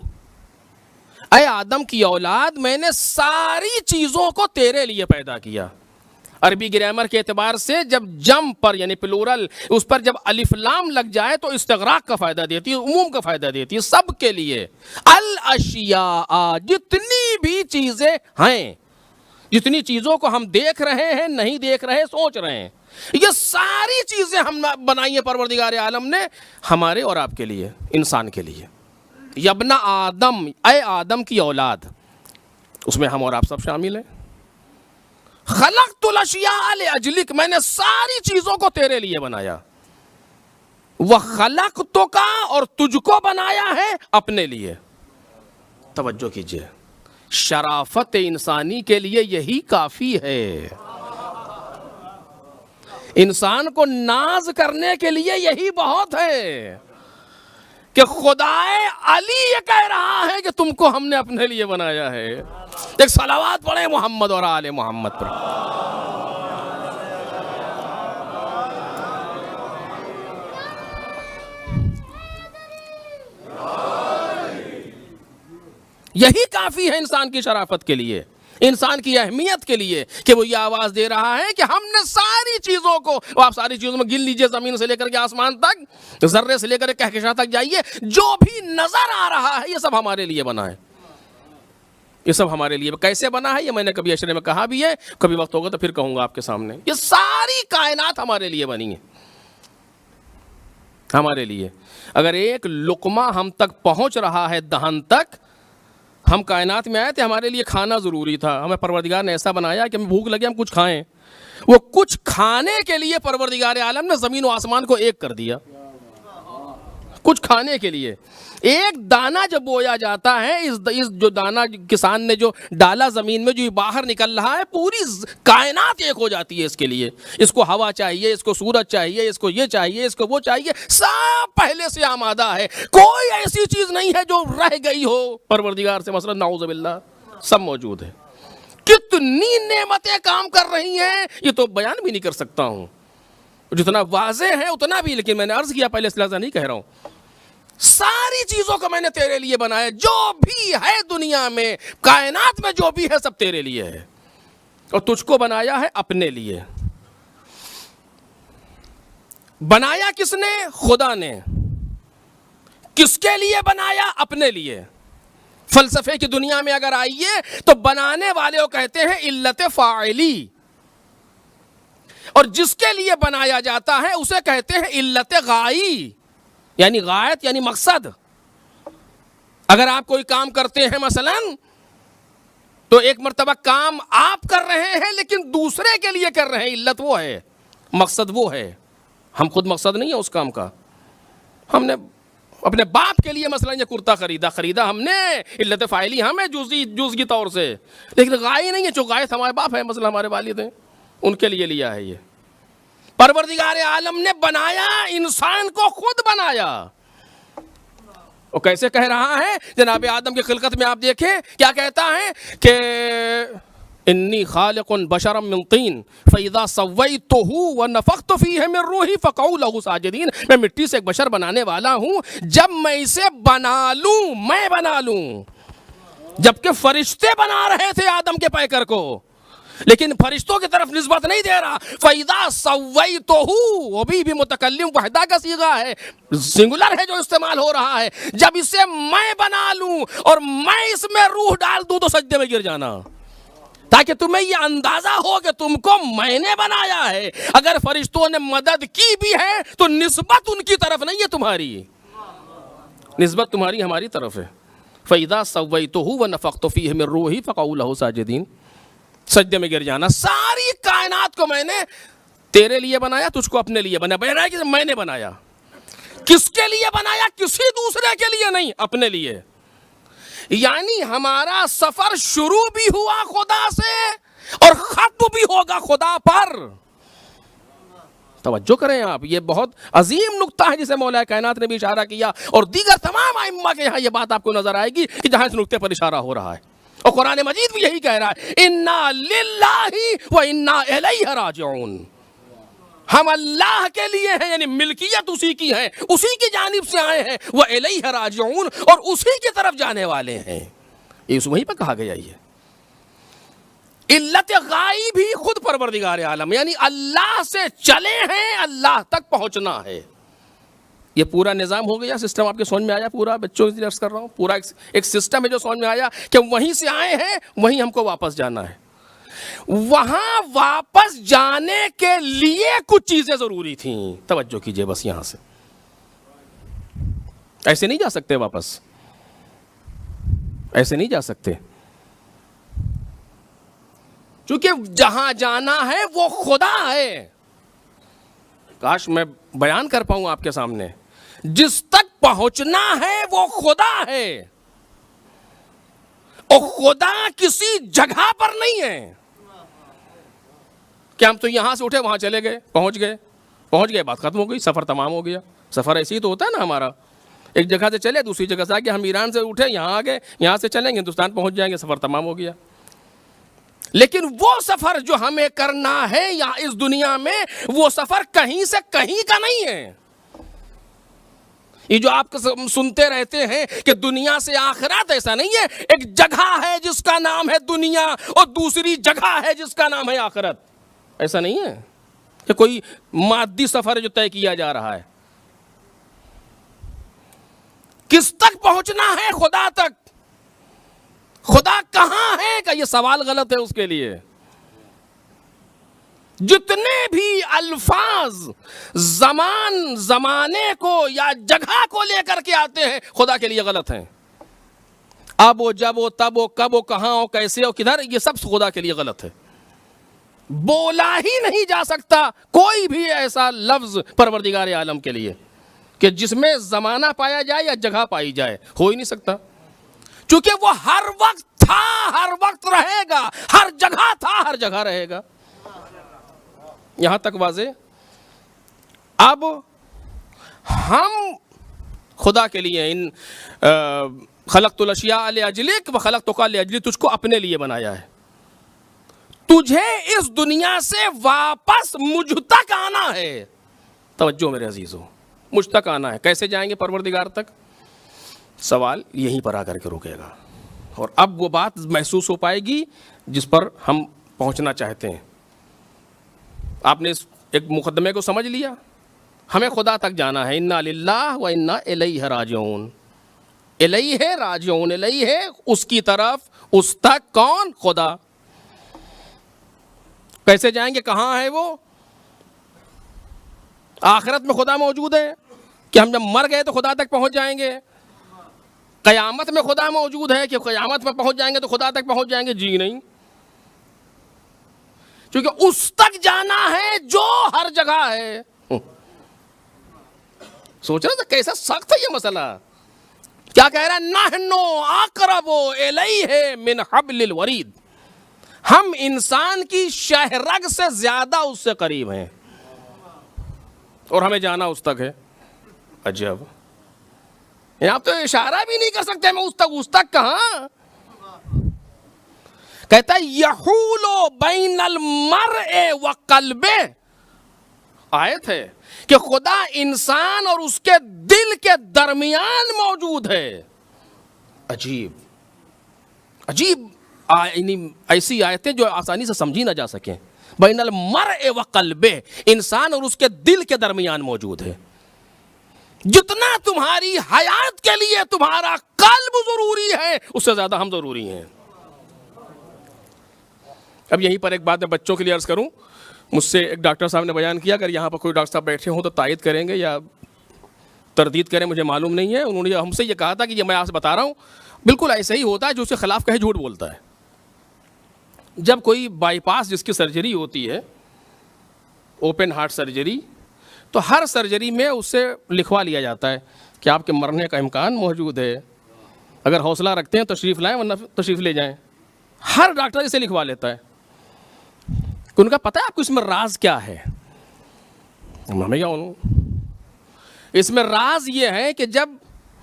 اے آدم کی اولاد، میں نے ساری چیزوں کو تیرے لیے پیدا کیا. عربی گرامر کے اعتبار سے جب جم پر یعنی پلورل اس پر جب الف لام لگ جائے تو استغراق کا فائدہ دیتی ہے، عموم کا فائدہ دیتی ہے، سب کے لیے. الاشیاء، جتنی بھی چیزیں ہیں، جتنی چیزوں کو ہم دیکھ رہے ہیں، نہیں دیکھ رہے، سوچ رہے ہیں، یہ ساری چیزیں ہم بنائی ہیں پروردگار عالم نے ہمارے اور آپ کے لیے، انسان کے لیے. یبن آدم، اے آدم کی اولاد، اس میں ہم اور آپ سب شامل ہیں. خلقت الاشیاء لاجلک، میں نے ساری چیزوں کو تیرے لیے بنایا. وخلقتک، اور تجھ کو بنایا ہے اپنے لیے. توجہ کیجئے، شرافت انسانی کے لیے یہی کافی ہے. انسان کو ناز کرنے کے لیے یہی بہت ہے کہ خدائے علی یہ کہہ رہا ہے کہ تم کو ہم نے اپنے لیے بنایا ہے. ایک صلوات پڑھیں محمد اور آل محمد پر. یہی کافی ہے انسان کی شرافت کے لیے، انسان کی اہمیت کے لیے، کہ وہ یہ آواز دے رہا ہے کہ ہم نے ساری چیزوں کو، آپ ساری چیزوں میں گن لیجئے، زمین سے لے کر کے آسمان تک، ذرے سے لے کر کے کہکشاں تک جائیے، جو بھی نظر آ رہا ہے یہ سب ہمارے لیے بنا ہے. یہ سب ہمارے لیے کیسے بنا ہے یہ میں نے کبھی اشرے میں کہا بھی ہے، کبھی وقت ہوگا تو پھر کہوں گا آپ کے سامنے. یہ ساری کائنات ہمارے لیے بنی ہے، ہمارے لیے. اگر ایک لقمہ ہم تک پہنچ رہا ہے دہن تک، ہم کائنات میں آئے تھے، ہمارے لیے کھانا ضروری تھا. ہمیں پروردگار نے ایسا بنایا کہ ہمیں بھوک لگے ہم کچھ کھائیں. وہ کچھ کھانے کے لیے پروردگار عالم نے زمین و آسمان کو ایک کر دیا. کچھ کھانے کے لیے. ایک دانہ جب بویا جاتا ہے, اس جو دانہ کسان نے جو ڈالا زمین میں, جو یہ باہر نکل رہا ہے, پوری کائنات ایک ہو جاتی ہے اس کے لیے. اس کو ہوا چاہیے, اس کو سورج چاہیے, اس کو یہ چاہیے, اس کو وہ چاہیے, سب پہلے سے آمادہ ہے. کوئی ایسی چیز نہیں ہے جو رہ گئی ہو پروردگار سے, مثلا نعوذ باللہ, سب موجود ہے. کتنی نعمتیں کام کر رہی ہیں یہ تو بیان بھی نہیں کر سکتا ہوں, جتنا واضح ہے اتنا بھی. لیکن میں نے عرض کیا پہلے, اس لحاظ نہیں کہہ رہا ہوں, ساری چیزوں کو میں نے تیرے لیے بنایا. جو بھی ہے دنیا میں, کائنات میں جو بھی ہے, سب تیرے لیے ہے, اور تجھ کو بنایا ہے اپنے لیے. بنایا کس نے؟ خدا نے. کس کے لیے بنایا؟ اپنے لیے. فلسفے کی دنیا میں اگر آئیے تو بنانے والے کو کہتے ہیں علت فاعلی, اور جس کے لیے بنایا جاتا ہے اسے کہتے ہیں علت غائی, یعنی غایت یعنی مقصد. اگر آپ کوئی کام کرتے ہیں مثلا, تو ایک مرتبہ کام آپ کر رہے ہیں لیکن دوسرے کے لیے کر رہے ہیں, علت وہ ہے, مقصد وہ ہے. ہم خود مقصد نہیں ہے اس کام کا. ہم نے اپنے باپ کے لیے مثلا یہ کرتا خریدا ہم نے, علت فاعلی ہم ہے جزئی طور سے, لیکن غائی نہیں ہے. جو غایت ہمارے باپ ہے, مثلا ہمارے والد ہیں, ان کے لیے لیا ہے. یہ پروردگار عالم نے بنایا, انسان کو خود بنایا. وہ کیسے کہہ رہا ہے؟ جناب آدم کی خلقت میں آپ دیکھیں کیا کہتا ہے کہ انی خالق بشرا من طین فاذا سویتہ ونفخت فیہ من روحی فقعوا لہ ساجدین. میں مٹی سے ایک بشر بنانے والا ہوں, جب میں اسے بنا لوں, جبکہ فرشتے بنا رہے تھے آدم کے پیکر کو, لیکن فرشتوں کی طرف نسبت نہیں دے رہا. فَإِذَا سَوَّيْتُهُ, وہ بھی متکلم وحدہ کا صیغہ ہے, سنگولر ہے جو استعمال ہو رہا ہے. جب اسے میں بنا لوں اور میں اس میں روح ڈال دوں تو سجدے میں گر جانا, تاکہ تمہیں یہ اندازہ ہو کہ تم کو میں نے بنایا ہے. اگر فرشتوں نے مدد کی بھی ہے تو نسبت ان کی طرف نہیں ہے تمہاری, نسبت تمہاری ہماری طرف ہے. فَإِذَا سَوَّيْتُهُ وَنَفَخْتُ فِيهِ مِن رُوحِي فَقَعُوا لَهُ سَاجِدِينَ, سجدے میں گر جانا. ساری کائنات کو میں نے تیرے لیے بنایا, تجھ کو اپنے لیے بنایا. کہ میں نے بنایا, کس کے لیے بنایا؟ کسی دوسرے کے لیے نہیں, اپنے لیے. یعنی ہمارا سفر شروع بھی ہوا خدا سے اور ختم بھی ہوگا خدا پر. توجہ کریں آپ, یہ بہت عظیم نقطہ ہے جسے مولا کائنات نے بھی اشارہ کیا, اور دیگر تمام ائمہ کے یہاں یہ بات آپ کو نظر آئے گی کہ جہاں اس نقطے پر اشارہ ہو رہا ہے. اور قرآن مجید بھی یہی کہہ رہا ہے, اِنَّا لِلَّهِ وَإِنَّا إِلَيْهِ راجعون. ہم اللہ کے لیے ہیں, یعنی ملکیت اسی کی ہے, اسی کی جانب سے آئے ہیں. وَإِلَيْهِ راجعون, اور اسی کی طرف جانے والے ہیں. یہ وہیں پہ کہا گیا. یہ علت غائی بھی خود پروردگار عالم, یعنی اللہ سے چلے ہیں, اللہ تک پہنچنا ہے. یہ پورا نظام ہو گیا, سسٹم آپ کے سمجھ میں آیا پورا؟ بچوں سے عرض کر رہا ہوں, پورا ایک سسٹم ہے جو سمجھ میں آیا کہ وہیں سے آئے ہیں, وہیں ہم کو واپس جانا ہے. وہاں واپس جانے کے لیے کچھ چیزیں ضروری تھیں. توجہ کیجئے بس یہاں سے, ایسے نہیں جا سکتے واپس, ایسے نہیں جا سکتے, چونکہ جہاں جانا ہے وہ خدا ہے. کاش میں بیان کر پاؤں آپ کے سامنے. جس تک پہنچنا ہے وہ خدا ہے, اور خدا کسی جگہ پر نہیں ہے کہ ہم تو یہاں سے اٹھے وہاں چلے گئے, پہنچ گئے, بات ختم ہو گئی, سفر تمام ہو گیا. سفر ایسے ہی تو ہوتا ہے نا ہمارا, ایک جگہ سے چلے دوسری جگہ سے آگے. ہم ایران سے اٹھے یہاں آ گئے, یہاں سے چلیں گے ہندوستان پہنچ جائیں گے, سفر تمام ہو گیا. لیکن وہ سفر جو ہمیں کرنا ہے یا اس دنیا میں, وہ سفر کہیں سے کہیں کا نہیں ہے. یہ جو آپ سنتے رہتے ہیں کہ دنیا سے آخرت, ایسا نہیں ہے. ایک جگہ ہے جس کا نام ہے دنیا, اور دوسری جگہ ہے جس کا نام ہے آخرت. ایسا نہیں ہے کہ کوئی مادی سفر ہے جو طے کیا جا رہا ہے. کس تک پہنچنا ہے؟ خدا تک. خدا کہاں ہے کا یہ سوال غلط ہے اس کے لیے. جتنے بھی الفاظ زمانے کو یا جگہ کو لے کر کے آتے ہیں خدا کے لیے غلط ہیں. اب و جب و تب و کب و کہاں و کیسے و کدھر, یہ سب خدا کے لیے غلط ہے. بولا ہی نہیں جا سکتا کوئی بھی ایسا لفظ پروردگار عالم کے لیے. کہ جس میں زمانہ پایا جائے یا جگہ پائی جائے، ہو ہی نہیں سکتا، چونکہ وہ ہر وقت تھا، ہر وقت رہے گا، ہر جگہ تھا، ہر جگہ رہے گا. یہاں تک واضح. اب ہم خدا کے لیے ان خلقت الاشیاء لاجلک وخلقتک لاجلی، تجھ کو اپنے لیے بنایا ہے، تجھے اس دنیا سے واپس مجھ تک آنا ہے. توجہ میرے عزیزو، مجھ تک آنا ہے. کیسے جائیں گے پروردگار تک؟ سوال یہیں پر آ کر کے رکے گا، اور اب وہ بات محسوس ہو پائے گی جس پر ہم پہنچنا چاہتے ہیں. آپ نے اس ایک مقدمے کو سمجھ لیا، ہمیں خدا تک جانا ہے. انا للہ و انا الیہ راجعون. الیہ راجعون، الیہ اس کی طرف، اس تک. کون؟ خدا. کیسے جائیں گے؟ کہاں ہے وہ؟ آخرت میں خدا موجود ہے کہ ہم جب مر گئے تو خدا تک پہنچ جائیں گے؟ قیامت میں خدا موجود ہے کہ قیامت میں پہنچ جائیں گے تو خدا تک پہنچ جائیں گے؟ جی نہیں، کیونکہ اس تک جانا ہے جو ہر جگہ ہے. سوچ رہا تھا کیسا سخت ہے یہ مسئلہ. کیا کہہ رہا ہے؟ نحن اقرب الیہ من حبل الورید. ہم انسان کی شہرگ سے زیادہ اس سے قریب ہیں، اور ہمیں جانا اس تک ہے. عجب، آپ تو اشارہ بھی نہیں کر سکتے میں اس تک کہاں. کہتا ہے یحول بین المرء وقلبہ. آیت ہے کہ خدا انسان اور اس کے دل کے درمیان موجود ہے. عجیب عجیب ایسی آیتیں جو آسانی سے سمجھی نہ جا سکیں. بین المرء وقلبہ، انسان اور اس کے دل کے درمیان موجود ہے. جتنا تمہاری حیات کے لیے تمہارا قلب ضروری ہے، اس سے زیادہ ہم ضروری ہیں. اب یہیں پر ایک بات میں بچوں کے لیے عرض کروں. مجھ سے ایک ڈاکٹر صاحب نے بیان کیا، اگر یہاں پر کوئی ڈاکٹر صاحب بیٹھے ہوں تو تائید کریں گے یا تردید کریں، مجھے معلوم نہیں ہے. انہوں نے ہم سے یہ کہا تھا کہ یہ میں آپ سے بتا رہا ہوں بالکل ایسے ہی ہوتا ہے، جو اس کے خلاف کہے جھوٹ بولتا ہے. جب کوئی بائی پاس جس کی سرجری ہوتی ہے، اوپن ہارٹ سرجری، تو ہر سرجری میں اس سے لکھوا لیا جاتا ہے کہ آپ کے مرنے کا امکان موجود ہے، اگر حوصلہ رکھتے ہیں تشریف لائیں ورنہ تشریف لے جائیں. ہر ڈاکٹر اسے لکھوا لیتا ہے. ان کا پتہ ہے آپ کو اس میں راز کیا ہے؟ ہمیں کیا معلوم. اس میں راز یہ ہے کہ جب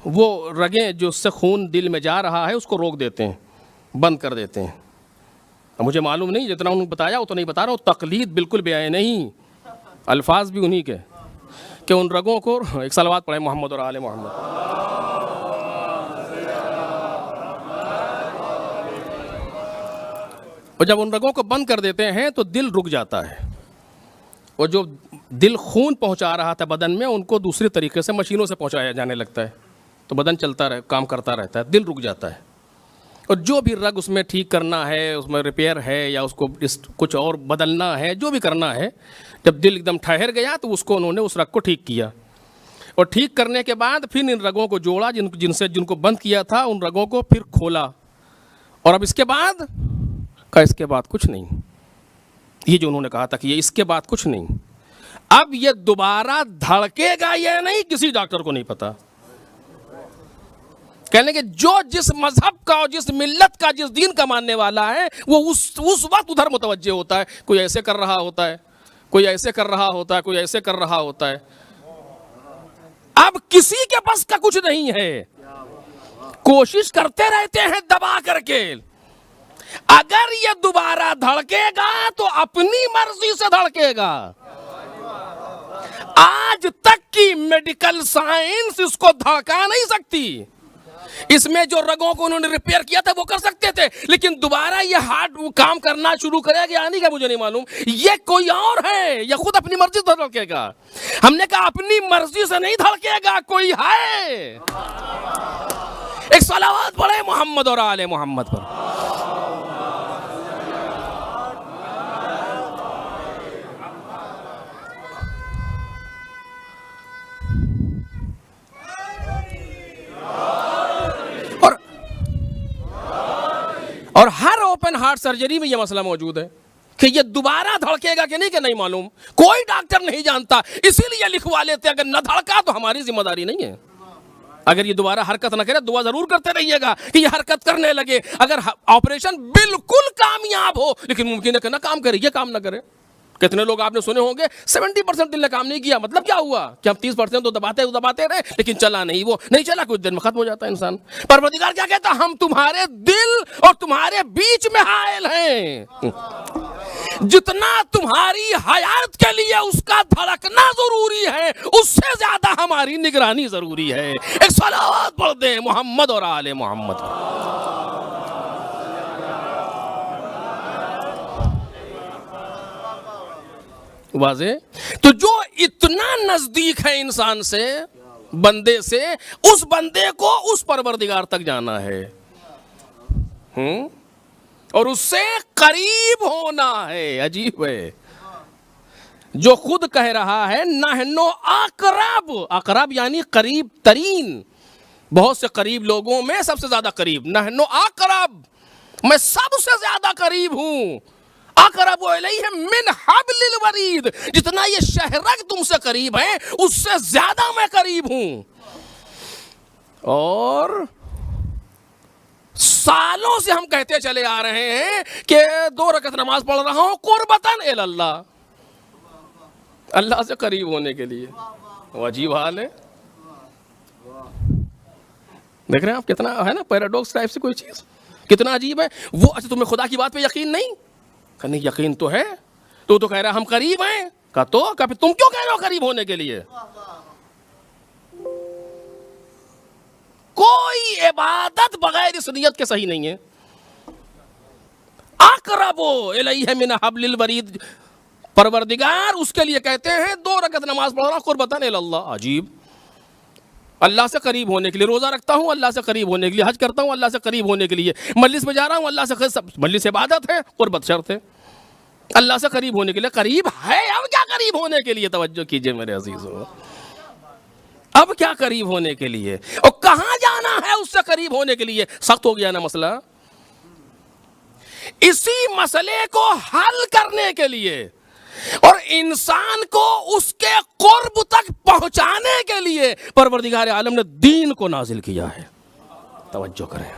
وہ رگیں جو اس سے خون دل میں جا رہا ہے اس کو روک دیتے ہیں، بند کر دیتے ہیں. مجھے معلوم نہیں، جتنا انہوں نے بتایا اتنا نہیں بتا رہا ہوں. تقلید بالکل بے عین نہیں، الفاظ بھی انہی کے، کہ ان رگوں کو ایک صلوات پڑھیں محمد اور آل محمد. اور جب ان رگوں کو بند کر دیتے ہیں تو دل رک جاتا ہے، اور جو دل خون پہنچا رہا تھا بدن میں ان کو دوسرے طریقے سے مشینوں سے پہنچایا جانے لگتا ہے، تو بدن چلتا رہے، کام کرتا رہتا ہے، دل رک جاتا ہے. اور جو بھی رگ اس میں ٹھیک کرنا ہے، اس میں ریپیئر ہے یا اس کو کچھ اور بدلنا ہے، جو بھی کرنا ہے، جب دل ایک دم ٹھہر گیا تو اس کو انہوں نے اس رگ کو ٹھیک کیا. اور ٹھیک کرنے کے بعد پھر ان رگوں کو جوڑا، جن کو بند کیا تھا ان رگوں کو پھر کھولا. اور اب اس کے بعد کچھ نہیں. یہ جو انہوں نے کہا تھا کہ یہ اس کے بعد کچھ نہیں، اب یہ دوبارہ دھڑکے گا یا نہیں کسی ڈاکٹر کو نہیں پتا. کہنے کہ جو جس مذہب کا اور جس ملت کا، جس دین کا ماننے والا ہے، وہ اس وقت ادھر متوجہ ہوتا ہے. کوئی ایسے کر رہا ہوتا ہے، کوئی ایسے کر رہا ہوتا ہے، کوئی ایسے کر رہا ہوتا ہے. اب کسی کے پاس کا کچھ نہیں ہے، کوشش کرتے رہتے ہیں دبا کر کے. اگر یہ دوبارہ دھڑکے گا تو اپنی مرضی سے دھڑکے گا. آج تک کی میڈیکل سائنس اس کو دھڑکا نہیں سکتی. اس میں جو رگوں کو انہوں نے ریپیئر کیا تھا وہ کر سکتے تھے، لیکن دوبارہ یہ ہارٹ کام کرنا شروع کرے گا یا نہیں کا مجھے نہیں معلوم. یہ کوئی اور ہے یا خود اپنی مرضی سے دھڑکے گا؟ ہم نے کہا اپنی مرضی سے نہیں دھڑکے گا، کوئی ہے. ایک صلوات پڑھے محمد اور آل محمد پر. اور ہر اوپن ہارٹ سرجری میں یہ مسئلہ موجود ہے کہ یہ دوبارہ دھڑکے گا کہ نہیں معلوم، کوئی ڈاکٹر نہیں جانتا، اسی لیے لکھوا لیتے، اگر نہ دھڑکا تو ہماری ذمہ داری نہیں ہے۔ اگر یہ دوبارہ حرکت نہ کرے دعا ضرور کرتے رہیے گا کہ یہ حرکت کرنے لگے۔ اگر آپریشن بالکل کامیاب ہو لیکن ممکن ہے کہ نہ کام کرے، یہ کام نہ کرے۔ کتنے لوگ آپ نے سنے ہوں گے 70% دل نے کام نہیں کیا، مطلب کیا ہوا کہ ہم 30% تو دباتے رہے لیکن چلا نہیں، وہ نہیں چلا، کچھ دن میں ختم ہو جاتا ہے انسان۔ پروردگار کیا کہتا؟ ہم تمہارے دل اور تمہارے بیچ میں حائل ہیں، جتنا تمہاری حیات کے لیے اس کا دھڑکنا ضروری ہے اس سے زیادہ ہماری نگرانی ضروری ہے۔ ایک صلوات پڑھ دیں محمد اور آل محمد۔ واضح؟ تو جو اتنا نزدیک ہے انسان سے، بندے سے، اس بندے کو اس پروردگار تک جانا ہے اور اس سے قریب ہونا ہے۔ عجیب ہے، جو خود کہہ رہا ہے نحنو اقرب، اقرب یعنی قریب ترین، بہت سے قریب لوگوں میں سب سے زیادہ قریب، نحنو اقرب، میں سب سے زیادہ قریب ہوں، اقرب الیہ من حبل الورید، جتنا یہ شہرگ تم سے قریب ہے اس سے زیادہ میں قریب ہوں۔ اور سالوں سے ہم کہتے چلے آ رہے ہیں کہ 2 رکعت نماز پڑھ رہا ہوں قربتاً الی اللہ، اللہ سے قریب ہونے کے لیے۔ وہ عجیب حال ہے، دیکھ رہے ہیں آپ کتنا ہے نا پیراڈوکس ٹائپ سے کوئی چیز، کتنا عجیب ہے۔ وہ اچھا تمہیں خدا کی بات پہ یقین نہیں؟ کہ نہیں یقین تو ہے، تو کہہ رہا ہم قریب ہیں، کہا تو پھر تم کیوں کہہ رہے ہو قریب ہونے کے لیے؟ کوئی عبادت بغیر اس نیت کے صحیح نہیں ہے۔ اقرب الیہ من حبل الورید، پروردگار اس کے لیے کہتے ہیں 2 رکعت نماز پڑھ رہا قربتاً الی اللہ۔ عجیب، اللہ سے قریب ہونے کے لیے روزہ رکھتا ہوں، اللہ سے قریب ہونے کے لیے حج کرتا ہوں، اللہ سے قریب ہونے کے لیے مجلس میں جا رہا ہوں، اللہ سے مجلس عبادت ہے، قربت شرط ہے، اللہ سے قریب ہونے کے لیے قریب ہے۔ اب کیا قریب ہونے کے لیے؟ توجہ کیجئے میرے عزیزو، اب کیا قریب ہونے کے لیے اور کہاں جانا ہے اس سے قریب ہونے کے لیے؟ سخت ہو گیا نا مسئلہ۔ اسی مسئلے کو حل کرنے کے لیے اور انسان کو اس کے قرب تک پہنچانے کے لیے پروردگار عالم نے دین کو نازل کیا ہے۔ توجہ کریں،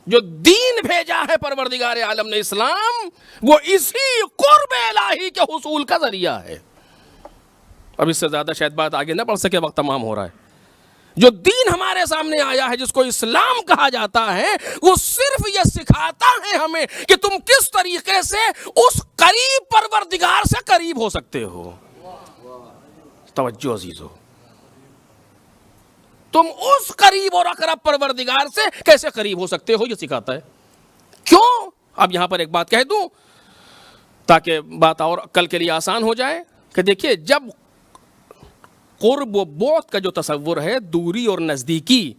جو دین بھیجا ہے پروردگار عالم نے اسلام، وہ اسی قرب الہی کے حصول کا ذریعہ ہے۔ اب اس سے زیادہ شاید بات آگے نہ بڑھ سکے، وقت تمام ہو رہا ہے۔ جو دین ہمارے سامنے آیا ہے جس کو اسلام کہا جاتا ہے، وہ صرف یہ سکھاتا ہے ہمیں کہ تم کس طریقے سے اس قریب پروردگار سے قریب ہو سکتے ہو۔ توجہ عزیزو، تم اس قریب اور اقرب پروردگار سے کیسے قریب ہو سکتے ہو یہ سکھاتا ہے۔ کیوں؟ اب یہاں پر ایک بات کہہ دوں تاکہ بات اور کل کے لیے آسان ہو جائے کہ دیکھیے، جب قرب و بعد کا جو تصور ہے، دوری اور نزدیکی،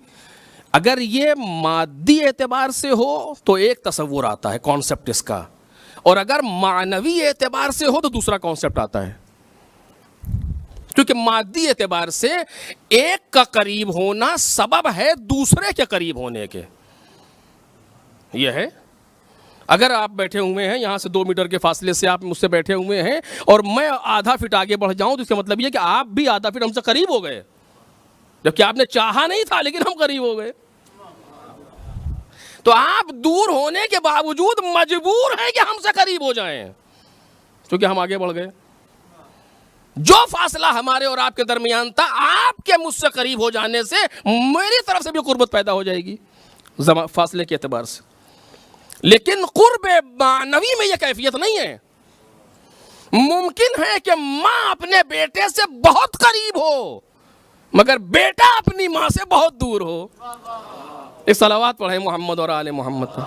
اگر یہ مادی اعتبار سے ہو تو ایک تصور آتا ہے کانسیپٹ اس کا، اور اگر معنوی اعتبار سے ہو تو دوسرا کانسیپٹ آتا ہے۔ کیونکہ مادی اعتبار سے ایک کا قریب ہونا سبب ہے دوسرے کے قریب ہونے کے۔ یہ ہے، اگر آپ بیٹھے ہوئے ہیں یہاں سے 2 میٹر کے فاصلے سے آپ مجھ سے بیٹھے ہوئے ہیں اور میں آدھا فٹ آگے بڑھ جاؤں تو اس کا مطلب یہ کہ آپ بھی آدھا فٹ ہم سے قریب ہو گئے، جبکہ آپ نے چاہا نہیں تھا لیکن ہم قریب ہو گئے۔ تو آپ دور ہونے کے باوجود مجبور ہیں کہ ہم سے قریب ہو جائیں کیونکہ ہم آگے بڑھ گئے۔ جو فاصلہ ہمارے اور آپ کے درمیان تھا، آپ کے مجھ سے قریب ہو جانے سے میری طرف سے بھی قربت پیدا ہو جائے گی فاصلے کے اعتبار سے۔ لیکن قرب معنوی میں یہ کیفیت نہیں ہے۔ ممکن ہے کہ ماں اپنے بیٹے سے بہت قریب ہو مگر بیٹا اپنی ماں سے بہت دور ہو۔ ایک صلوات پڑھیں محمد اور آل محمد۔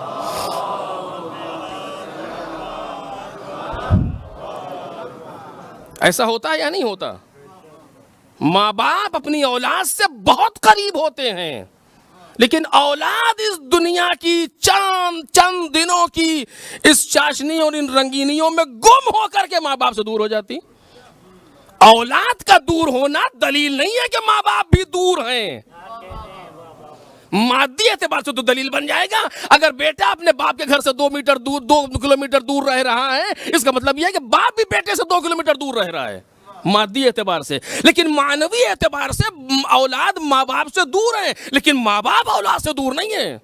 ایسا ہوتا ہے یا نہیں ہوتا؟ ماں باپ اپنی اولاد سے بہت قریب ہوتے ہیں لیکن اولاد اس دنیا کی چند دنوں کی اس چاشنی اور ان رنگینیوں میں گم ہو کر کے ماں باپ سے دور ہو جاتی۔ اولاد کا دور ہونا دلیل نہیں ہے کہ ماں باپ بھی دور ہیں۔ مادی اعتبار سے تو دلیل بن جائے گا. اگر بیٹا اپنے باپ کے گھر سے 2 کلومیٹر دور رہ رہا ہے, اس کا مطلب یہ ہے کہ باپ بھی بیٹے سے 2 کلومیٹر دور رہ رہا ہے مادی اعتبار سے. لیکن معنوی اعتبار سے اولاد ماں باپ سے دور ہے, لیکن ماں باپ اولاد سے دور نہیں ہے.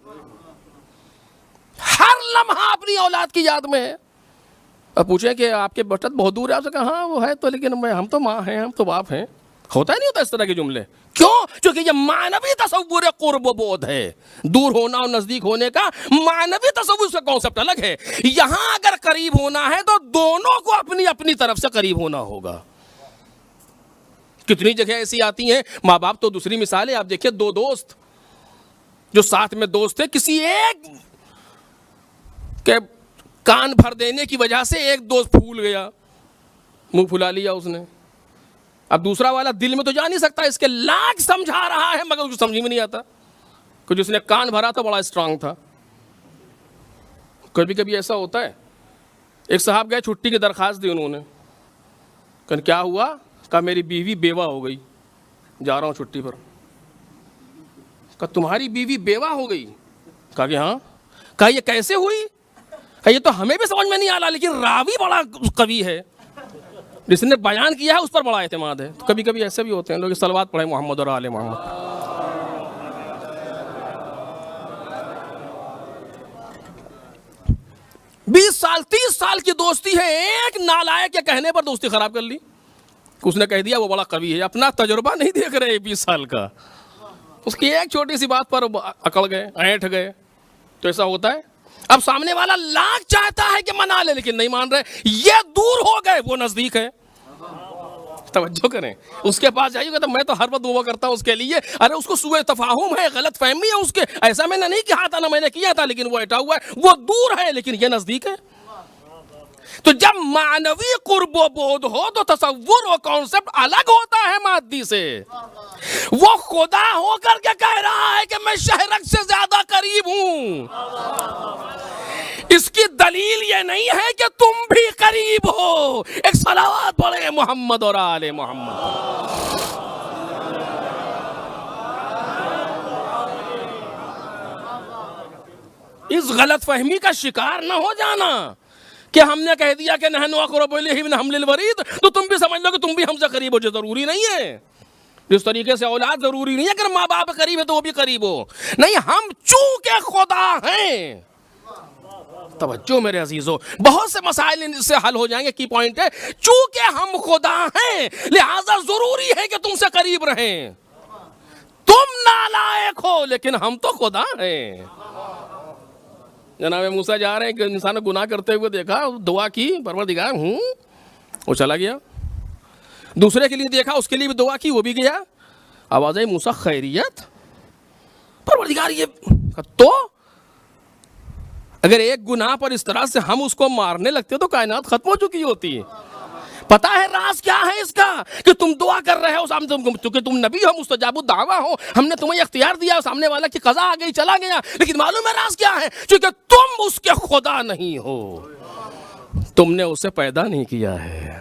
ہر لمحہ اپنی اولاد کی یاد میں ہے. اب پوچھیں کہ آپ کے بچت بہت دور ہے, آپ سے کہا ہاں وہ ہے تو, لیکن ہم تو ماں ہیں, ہم تو باپ ہیں. ہوتا ہی نہیں ہوتا اس طرح کے جملے. کیوں؟ کیونکہ یہ معنوی تصور قرب و بعد ہے. دور ہونا اور نزدیک ہونے کا معنوی تصور سے کانسیپٹ الگ ہے. یہاں اگر قریب ہونا ہے تو دونوں کو اپنی اپنی طرف سے قریب ہونا ہوگا. کتنی جگہ ایسی آتی ہیں, ماں باپ تو دوسری مثال ہے. آپ دیکھیں 2 دوست جو ساتھ میں دوست تھے, کسی ایک کے کان بھر دینے کی وجہ سے ایک دوست پھول گیا, منہ پھلا لیا اس نے. اب دوسرا والا دل میں تو جا نہیں سکتا, اس کے لاکھ سمجھا رہا ہے مگر اس کو سمجھ میں نہیں آتا, کہ جس نے کان بھرا تھا بڑا اسٹرانگ تھا. کبھی کبھی ایسا ہوتا ہے. ایک صاحب گئے, چھٹی کی درخواست دی انہوں نے. کہ کیا ہوا؟ کہا میری بیوی بیوہ ہو گئی, جا رہا ہوں چھٹی پر. کہا تمہاری بیوی بیوہ ہو گئی؟ کہا کہ ہاں. کہا یہ کیسے ہوئی؟ کہا یہ تو ہمیں بھی سمجھ میں نہیں آ رہا, لیکن راوی بڑا قوی ہے, جس نے بیان کیا ہے اس پر بڑا اعتماد ہے. کبھی کبھی ایسے بھی ہوتے ہیں لوگ. صلوات پڑھیں محمد اور آل محمد. 20 سال 30 سال کی دوستی ہے, ایک نالائق کے کہنے پر دوستی خراب کر لی. اس نے کہہ دیا وہ بڑا قوی ہے, اپنا تجربہ نہیں دیکھ رہے 20 سال کا. اس کی ایک چھوٹی سی بات پر اکڑ گئے, اینٹھ گئے. تو ایسا ہوتا ہے. اب سامنے والا لاکھ چاہتا ہے کہ منا لے, لیکن نہیں مان رہے. یہ دور ہو گئے, وہ نزدیک ہے. توجہ کریں. اس کے پاس جائیے گا تو میں تو ہر وقت دعا کرتا ہوں اس کے لیے. ارے اس کو سوء تفاہم ہے, غلط فہمی ہے اس کے. ایسا میں نے نہیں کہا تھا, نہ میں نے کیا تھا, لیکن وہ ہٹا ہوا ہے. وہ دور ہے لیکن یہ نزدیک ہے. تو جب معنوی قرب و بعد ہو تو تصور و کانسیپٹ الگ ہوتا ہے مادی سے. وہ خدا ہو کر کے کہہ رہا ہے کہ میں شہرک سے زیادہ قریب ہوں. اس کی دلیل یہ نہیں ہے کہ تم بھی قریب ہو. ایک صلوات پڑھیں محمد اور آل محمد. اس غلط فہمی کا شکار نہ ہو جانا کہ ہم نے کہہ دیا کہ نحن اقرب الیہ من حبل الورید تو تم بھی سمجھ لو کہ تم بھی ہم سے قریب ہو. جو ضروری نہیں ہے. جس طریقے سے اولاد ضروری نہیں ہے اگر ماں باپ قریب ہے تو وہ بھی قریب ہو. نہیں, ہم چونکہ خدا ہیں. توجہ میرے عزیزو, بہت سے مسائل ان سے حل ہو جائیں گے. کی پوائنٹ ہے, چونکہ ہم خدا ہیں لہذا ضروری ہے کہ تم سے قریب رہیں. تم نالائق ہو لیکن ہم تو خدا ہیں. جناب موسیٰ جا رہے ہیں کہ انسان نے گناہ کرتے ہوئے دیکھا, دعا کی پروردگار وہ چلا گیا. دوسرے کے لیے دیکھا, اس کے لیے بھی دعا کی, وہ بھی گیا. آواز آئی موسیٰ خیریت؟ پروردگار یہ تو اگر ایک گناہ پر اس طرح سے ہم اس کو مارنے لگتے تو کائنات ختم ہو چکی ہوتی. پتا ہے راز کیا ہے اس کا کہ تم دعا کر رہے ہو, چونکہ تم نبی ہو, مستجاب الدعویٰ ہو, ہم نے تمہیں اختیار دیا, سامنے والا کی قضا آ گئی, چلا گیا. لیکن معلوم ہے راز کیا ہے, چونکہ تم اس کے خدا نہیں ہو, تم نے اسے پیدا نہیں کیا ہے.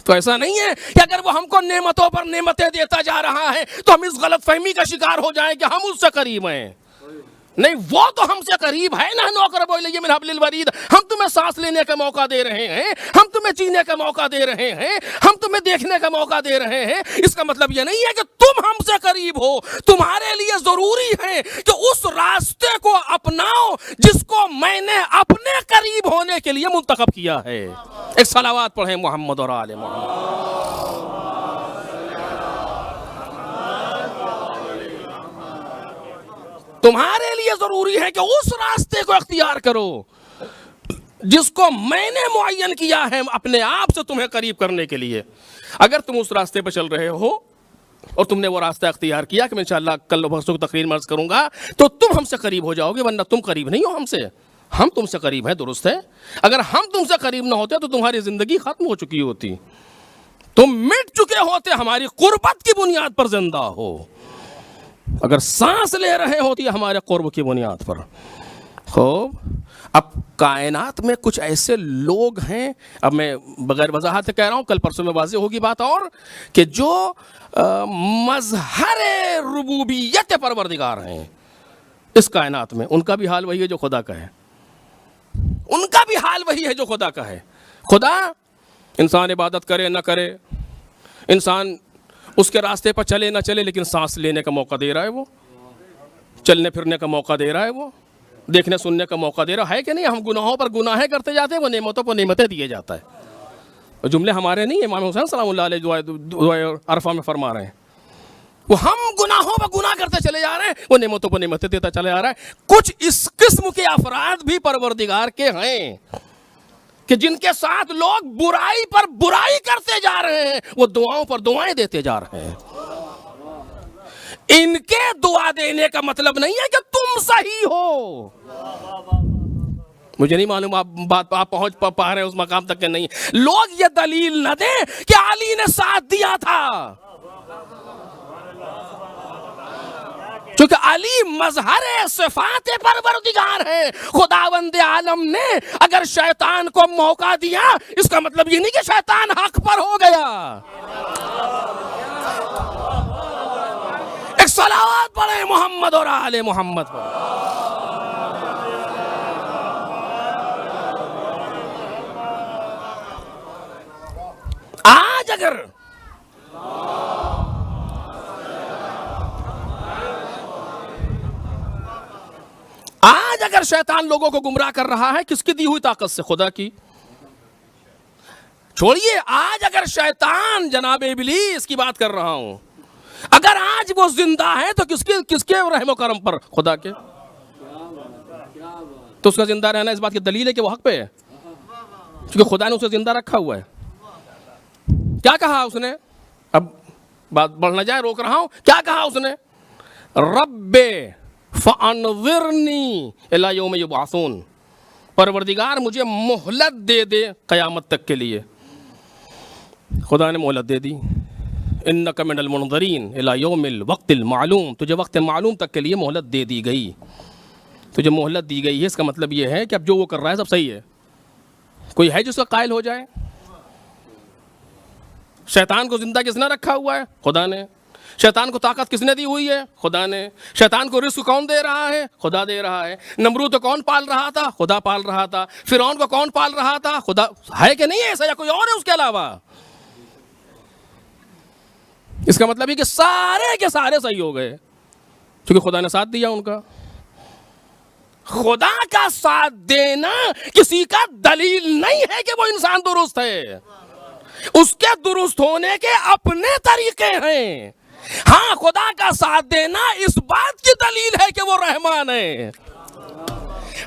تو ایسا نہیں ہے کہ اگر وہ ہم کو نعمتوں پر نعمتیں دیتا جا رہا ہے تو ہم اس غلط فہمی کا شکار ہو جائیں کہ ہم اس سے قریب ہیں. نہیں, وہ تو ہم سے قریب ہے. نحن اقرب الیہ من حبل الورید. ہم تمہیں سانس لینے کا موقع دے رہے ہیں, ہم تمہیں جینے کا موقع دے رہے ہیں, ہم تمہیں دیکھنے کا موقع دے رہے ہیں. اس کا مطلب یہ نہیں ہے کہ تم ہم سے قریب ہو. تمہارے لیے ضروری ہے کہ اس راستے کو اپناؤ جس کو میں نے اپنے قریب ہونے کے لیے منتخب کیا ہے. ایک صلوات پڑھیں محمد اور آل محمد. تمہارے لیے ضروری ہے کہ اس راستے کو اختیار کرو جس کو میں نے معین کیا ہے اپنے آپ سے تمہیں قریب کرنے کے لیے. اگر تم اس راستے پہ چل رہے ہو اور تم نے وہ راستہ اختیار کیا کہ میں انشاءاللہ کل پرسوں کی تقریر میں عرض کروں گا, تو تم ہم سے قریب ہو جاؤ گے, ورنہ تم قریب نہیں ہو ہم سے. ہم تم سے قریب ہیں, درست ہے. اگر ہم تم سے قریب نہ ہوتے تو تمہاری زندگی ختم ہو چکی ہوتی, تم مٹ چکے ہوتے, ہماری قربت کی بنیاد پر زندہ ہو. اگر سانس لے رہے ہوتی ہمارے قرب کی بنیاد پر. خوب اب کائنات میں کچھ ایسے لوگ ہیں، اب میں بغیر وضاحت سے کہہ رہا ہوں، کل پرسوں میں واضح ہوگی بات، اور کہ جو مظہر ربوبیت پروردگار ہیں اس کائنات میں، ان کا بھی حال وہی ہے جو خدا کا ہے، ان کا بھی حال وہی ہے جو خدا کا ہے۔ خدا انسان عبادت کرے نہ کرے، انسان اس کے راستے پر چلے نہ چلے، لیکن سانس لینے کا موقع دے رہا ہے، وہ چلنے پھرنے کا موقع دے رہا ہے، وہ دیکھنے سننے کا موقع دے رہا ہے کہ نہیں؟ ہم گناہوں پر گناہیں کرتے جاتے ہیں، وہ نعمتوں پر نعمتیں دیے جاتا ہے۔ وہ جملے ہمارے نہیں، امام حسین سلام اللہ علیہ دعائے عرفہ میں فرما رہے ہیں، وہ ہم گناہوں پر گناہ کرتے چلے جا رہے ہیں، وہ نعمتوں پر نعمتیں دیتا چلے جا رہا ہے۔ کچھ اس قسم کے افراد بھی پروردگار کے ہیں کہ جن کے ساتھ لوگ برائی پر برائی کرتے جا رہے ہیں، وہ دعاؤں پر دعائیں دیتے جا رہے ہیں۔ ان کے دعا دینے کا مطلب نہیں ہے کہ تم صحیح ہو۔ مجھے نہیں معلوم آپ پہنچ پا رہے ہیں اس مقام تک کہ نہیں۔ لوگ یہ دلیل نہ دیں کہ علی نے ساتھ دیا تھا، چونکہ علی مظہر صفات پروردگار ہے۔ خداوند عالم نے اگر شیطان کو موقع دیا، اس کا مطلب یہ نہیں کہ شیطان حق پر ہو گیا۔ ایک صلوات پڑھیں محمد اور آل محمد پر۔ آج اگر شیطان لوگوں کو گمراہ کر رہا ہے، کس کی دی ہوئی طاقت سے؟ خدا کی۔ چھوڑیے، آج اگر شیطان، جناب ابلیس کی بات کر رہا ہوں، اگر آج وہ زندہ ہے تو کس کے رحم و کرم پر؟ خدا کے۔ تو اس کا زندہ رہنا اس بات کی دلیل ہے کہ وہ حق پہ ہے، کیونکہ خدا نے اسے زندہ رکھا ہوا ہے۔ کیا کہا اس نے؟ اب بات بڑھ نہ جائے، روک رہا ہوں۔ کیا کہا اس نے؟ رب فانظرنی الی یوم یبعثون، پروردگار مجھے مہلت دے دے قیامت تک کے لیے۔ خدا نے مہلت دے دی، انک من المنظرین الی یوم الوقت المعلوم، تجھے وقت معلوم تک کے لیے مہلت دے دی گئی۔ تجھے مہلت دی گئی ہے، اس کا مطلب یہ ہے کہ اب جو وہ کر رہا ہے سب صحیح ہے۔ کوئی ہے جس کا قائل ہو جائے؟ شیطان کو زندہ کس نے رکھا ہوا ہے؟ خدا نے۔ شیطان کو طاقت کس نے دی ہوئی ہے؟ خدا نے۔ شیطان کو رزق کون دے رہا ہے؟ خدا دے رہا ہے۔ نمرود کو کون پال رہا تھا؟ خدا پال رہا تھا۔ فرعون کو کون پال رہا تھا؟ خدا ہے کہ نہیں ہے ایسا، یا کوئی اور ہے اس کے علاوہ؟ اس کا مطلب ہے کہ سارے کے سارے صحیح ہو گئے، کیونکہ خدا نے ساتھ دیا ان کا۔ خدا کا ساتھ دینا کسی کا دلیل نہیں ہے کہ وہ انسان درست ہے، اس کے درست ہونے کے اپنے طریقے ہیں۔ ہاں، خدا کا ساتھ دینا اس بات کی دلیل ہے کہ وہ رحمان ہے،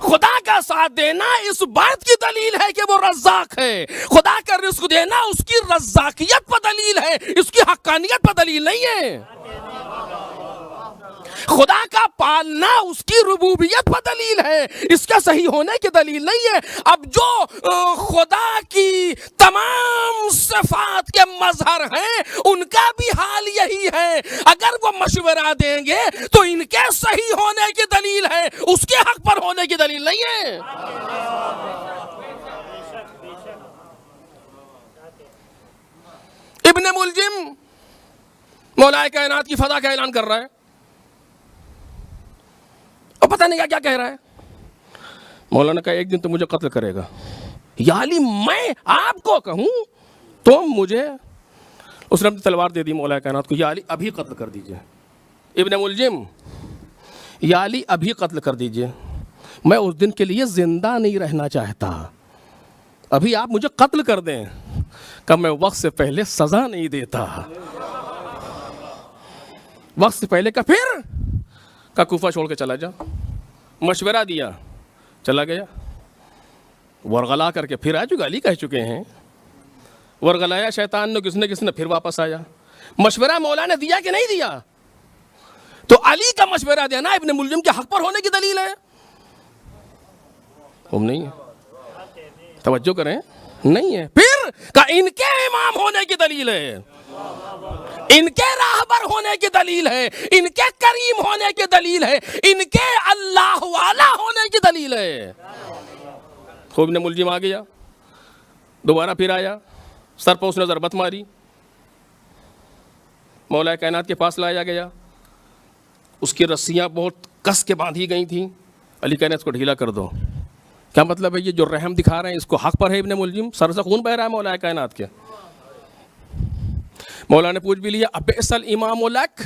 خدا کا ساتھ دینا اس بات کی دلیل ہے کہ وہ رزاق ہے، خدا کا رزق دینا اس کی رزاقیت پر دلیل ہے، اس کی حقانیت پر دلیل نہیں ہے۔ خدا کا پالنا اس کی ربوبیت پر دلیل ہے، اس کا صحیح ہونے کی دلیل نہیں ہے۔ اب جو خدا کی تمام صفات کے مظہر ہیں، ان کا بھی حال یہی ہے۔ اگر وہ مشورہ دیں گے تو ان کے صحیح ہونے کی دلیل ہے، اس کے حق پر ہونے کی دلیل نہیں ہے۔ ابن ملجم مولا کائنات کی فضا کا اعلان کر رہا ہے، اور پتہ نہیں کیا کہہ رہا ہے۔ مولانا کہا ایک دن تو مجھے قتل کرے گا، یا علی میں آپ کو کہوں تو مجھے، اس نے اپنی تلوار دے دی مولا کائنات کو، یا علی ابھی قتل کر دیجئے۔ ابن ملجم، یا علی ابھی قتل کر دیجئے، میں اس دن کے لیے زندہ نہیں رہنا چاہتا، ابھی آپ مجھے قتل کر دیں، کہ میں وقت سے پہلے سزا نہیں دیتا۔ وقت سے پہلے کا پھر کا کوفہ چھوڑ کے چلا جا، مشورہ دیا، چلا گیا، ورغلا کر کے پھر آ چکا، علی کہہ چکے ہیں، ورغلایا شیطان نے کس نے پھر واپس آیا۔ مشورہ مولا نے دیا کہ نہیں دیا؟ تو علی کا مشورہ دینا ابن ملجم کے حق پر ہونے کی دلیل ہے؟ ہم نہیں ہے، توجہ کریں، نہیں ہے۔ پھر کہ ان کے امام ہونے کی دلیل ہے، ان کے راہبر ہونے کی دلیل ہے، ان کے کریم ہونے کی دلیل ہے، ان کے اللہ والا ہونے کی دلیل ہے۔ خوب ابن ملجم آ گیا، دوبارہ پھر آیا، سر پہ اس نے ضربت ماری، مولا کائنات کے پاس لایا گیا، اس کی رسیاں بہت کس کے باندھی گئی تھیں، علی کہنے اس کو ڈھیلا کر دو۔ کیا مطلب ہے؟ یہ جو رحم دکھا رہے ہیں اس کو حق پر ہے ابن ملجم، سر سے خون بہ رہا ہے مولا کائنات کے۔ مولا نے پوچھ بھی لیا ابئس الامام لک،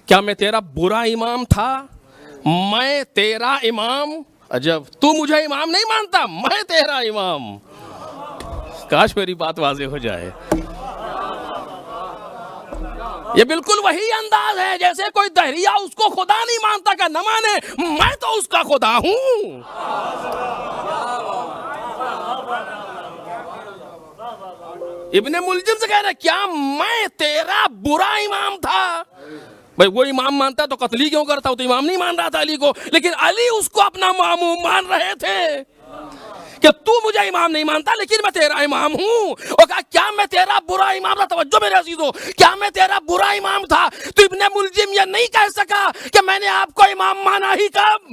کیا میں تیرا برا امام تھا؟ میں تیرا امام؟ عجب، تو مجھے امام نہیں مانتا، میں تیرا امام۔ کاش میری بات واضح ہو جائے۔ یہ بالکل وہی انداز ہے جیسے کوئی دہریہ اس کو خدا نہیں مانتا کہ نہ مانے، میں تو اس کا خدا ہوں۔ ابن ملجم سے کہہ رہے کیا میں تیرا برا امام تھا؟ بھائی وہ امام مانتا تو قتل کیوں کرتا؟ وہ تو امام نہیں مان رہا تھا علی کو، لیکن علی اس کو اپنا ماموم مان رہے تھے کہ تو مجھے امام نہیں مانتا لیکن میں تیرا امام ہوں۔ اور کہا کیا میں تیرا برا امام تھا؟ توجہ میرے عزیزو، کیا میں تیرا برا امام تھا؟ تو ابن ملجم یہ نہیں کہہ سکا کہ میں نے آپ کو امام مانا ہی کب،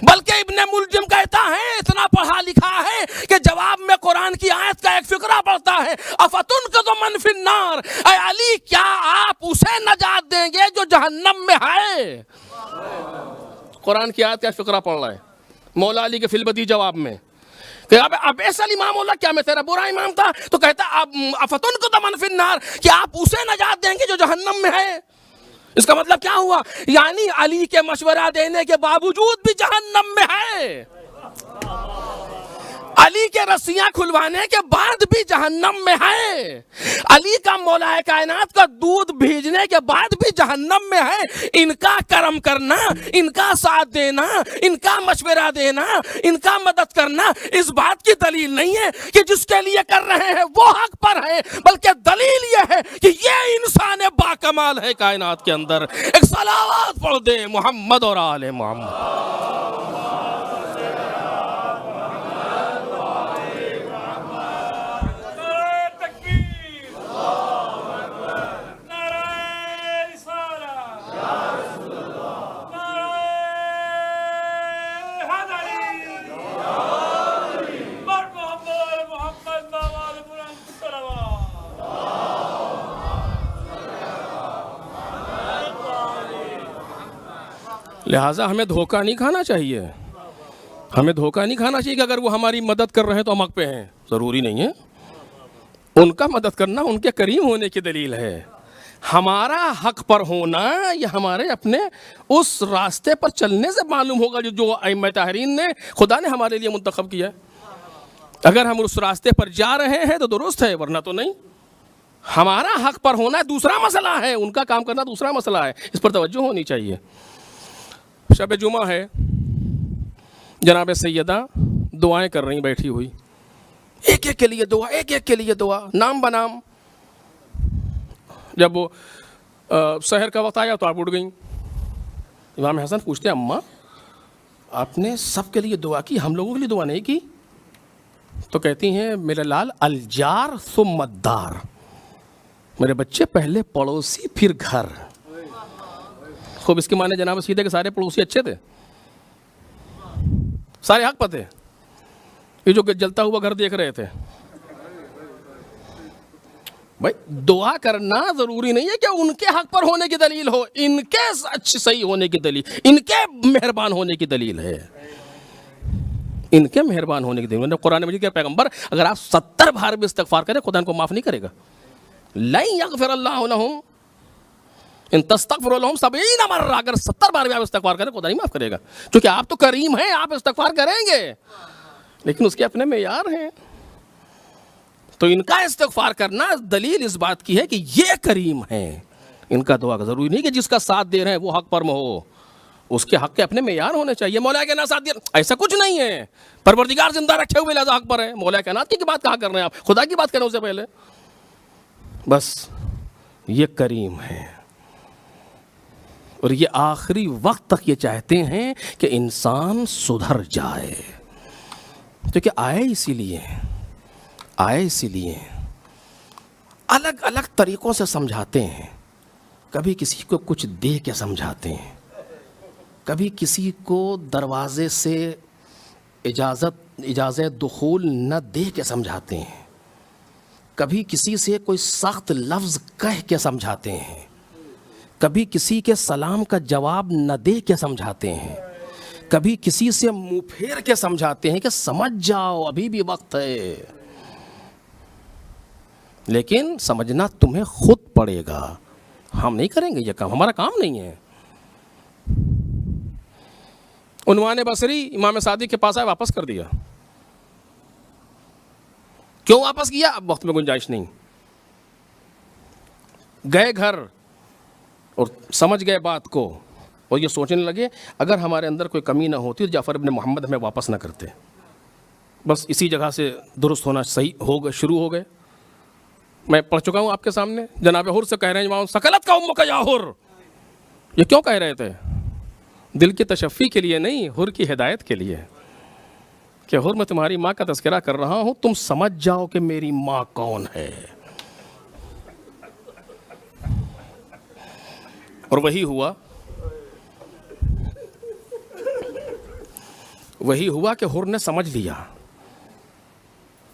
بلکہ ابن ملجم کہتا ہے، اتنا پڑھا لکھا ہے کہ جواب میں قرآن کی آیت کا ایک فقرہ پڑھتا ہے، افتنقذ من فی النار، اے علی کیا آپ اسے نجات دیں گے جو جہنم میں ہے؟ قرآن کی آیت کا فقرہ پڑھ رہا ہے مولا علی کے فی البدیہہ جواب میں کہ اب ایسا امام اللہ، کیا میں تیرا برا امام تھا؟ تو کہتا افتنقذ من فی النار، کیا آپ اسے نجات دیں گے جو جہنم میں ہے؟ اس کا مطلب کیا ہوا؟ یعنی علی کے مشورہ دینے کے باوجود بھی جہنم میں ہے، علی کے رسیاں کھلوانے کے بعد بھی جہنم میں ہے، علی کا مولا کائنات کا دودھ بھیجنے کے بعد بھی جہنم میں ہے۔ ان کا کرم کرنا، ان کا ساتھ دینا، ان کا مشورہ دینا، ان کا مدد کرنا اس بات کی دلیل نہیں ہے کہ جس کے لیے کر رہے ہیں وہ حق پر ہے، بلکہ دلیل یہ ہے کہ یہ انسان باکمال ہے کائنات کے اندر۔ ایک صلوات پڑھ دیں محمد اور آل محمد۔ لہٰذا ہمیں دھوکہ نہیں کھانا چاہیے، ہمیں دھوکہ نہیں کھانا چاہیے کہ اگر وہ ہماری مدد کر رہے ہیں تو ہم حق پہ ہیں، ضروری نہیں ہے۔ ان کا مدد کرنا ان کے کریم ہونے کی دلیل ہے، ہمارا حق پر ہونا یہ ہمارے اپنے اس راستے پر چلنے سے معلوم ہوگا جو ائمہ طاہرین نے، خدا نے ہمارے لیے منتخب کیا ہے۔ اگر ہم اس راستے پر جا رہے ہیں تو درست ہے، ورنہ تو نہیں۔ ہمارا حق پر ہونا دوسرا مسئلہ ہے، ان کا کام کرنا دوسرا مسئلہ ہے، اس پر توجہ ہونی چاہیے۔ شب جمعہ ہے، جناب سیدہ دعائیں کر رہی بیٹھی ہوئی، ایک ایک کے لیے دعا، ایک ایک کے لیے دعا، نام بنام۔ جب وہ سحر کا وقت آیا تو آپ اٹھ گئیں۔ امام حسن پوچھتے ہیں اماں آپ نے سب کے لیے دعا کی، ہم لوگوں کے لیے دعا نہیں کی؟ تو کہتی ہیں میرے لال الجار ثم الدار، میرے بچے پہلے پڑوسی پھر گھر۔ خوب اس کے معنی جناب سیدھے کہ سارے پڑوسی اچھے تھے، سارے حق پر تھے، یہ جو جلتا ہوا گھر دیکھ رہے تھے۔ بھائی دعا کرنا ضروری نہیں ہے کہ ان کے حق پر ہونے کی دلیل ہو، ان کے اچھی صحیح ہونے کی دلیل، ان کے مہربان ہونے کی دلیل ہے، ان کے مہربان ہونے کی دلیل۔ قرآن مجید کے پیغمبر اگر آپ 70 بار بھی استغفار کریں خدا ان کو معاف نہیں کرے گا۔ لن یغفر اللہ لہم ان تستغفر لہم 70 مرہ، اگر 70 بار بھی آپ استغفار کریں خدا نہیں معاف کرے گا، کیونکہ آپ تو کریم ہیں، آپ استغفار کریں گے، لیکن اس کے اپنے معیار ہیں۔ تو ان کا استغفار کرنا دلیل اس بات کی ہے کہ یہ کریم ہیں، ان کا دعا کا ضروری نہیں کہ جس کا ساتھ دے رہے ہیں وہ حق پر ہو، اس کے حق کے اپنے معیار ہونے چاہیے۔ مولا کے نہ ساتھ دے، ایسا کچھ نہیں ہے، پروردگار زندہ رکھے ہوئے لہذا حق پر ہے۔ مولا کائنات کی بات کہاں کر رہے ہیں آپ؟ خدا کی بات کریں اس سے پہلے۔ بس یہ کریم ہے، اور یہ آخری وقت تک یہ چاہتے ہیں کہ انسان سدھر جائے، کیونکہ آئے اسی لیے، الگ الگ طریقوں سے سمجھاتے ہیں. کبھی کسی کو کچھ دے کے سمجھاتے ہیں, کبھی کسی کو دروازے سے اجازت دخول نہ دے کے سمجھاتے ہیں, کبھی کسی سے کوئی سخت لفظ کہہ کے سمجھاتے ہیں, کبھی کسی کے سلام کا جواب نہ دے کے سمجھاتے ہیں, کبھی کسی سے منہ پھیر کے سمجھاتے ہیں کہ سمجھ جاؤ ابھی بھی وقت ہے. لیکن سمجھنا تمہیں خود پڑے گا, ہم نہیں کریں گے یہ کام, ہمارا کام نہیں ہے. عنوان بصری امام صادق کے پاس آئے, واپس کر دیا. کیوں واپس کیا اب وقت میں گنجائش نہیں. گئے گھر اور سمجھ گئے بات کو, اور یہ سوچنے لگے اگر ہمارے اندر کوئی کمی نہ ہوتی تو جعفر ابن محمد ہمیں واپس نہ کرتے, بس اسی جگہ سے درست ہونا صحیح ہو گئے, شروع ہو گئے. میں پڑھ چکا ہوں آپ کے سامنے, جناب حر سے کہہ رہے ہیں سکلت کا امک یا حر. یہ کیوں کہہ رہے تھے؟ دل کی تشفی کے لیے نہیں, حر کی ہدایت کے لیے, کہ حر میں تمہاری ماں کا تذکرہ کر رہا ہوں, تم سمجھ جاؤ کہ میری ماں کون ہے. اور وہی ہوا کہ حر نے سمجھ لیا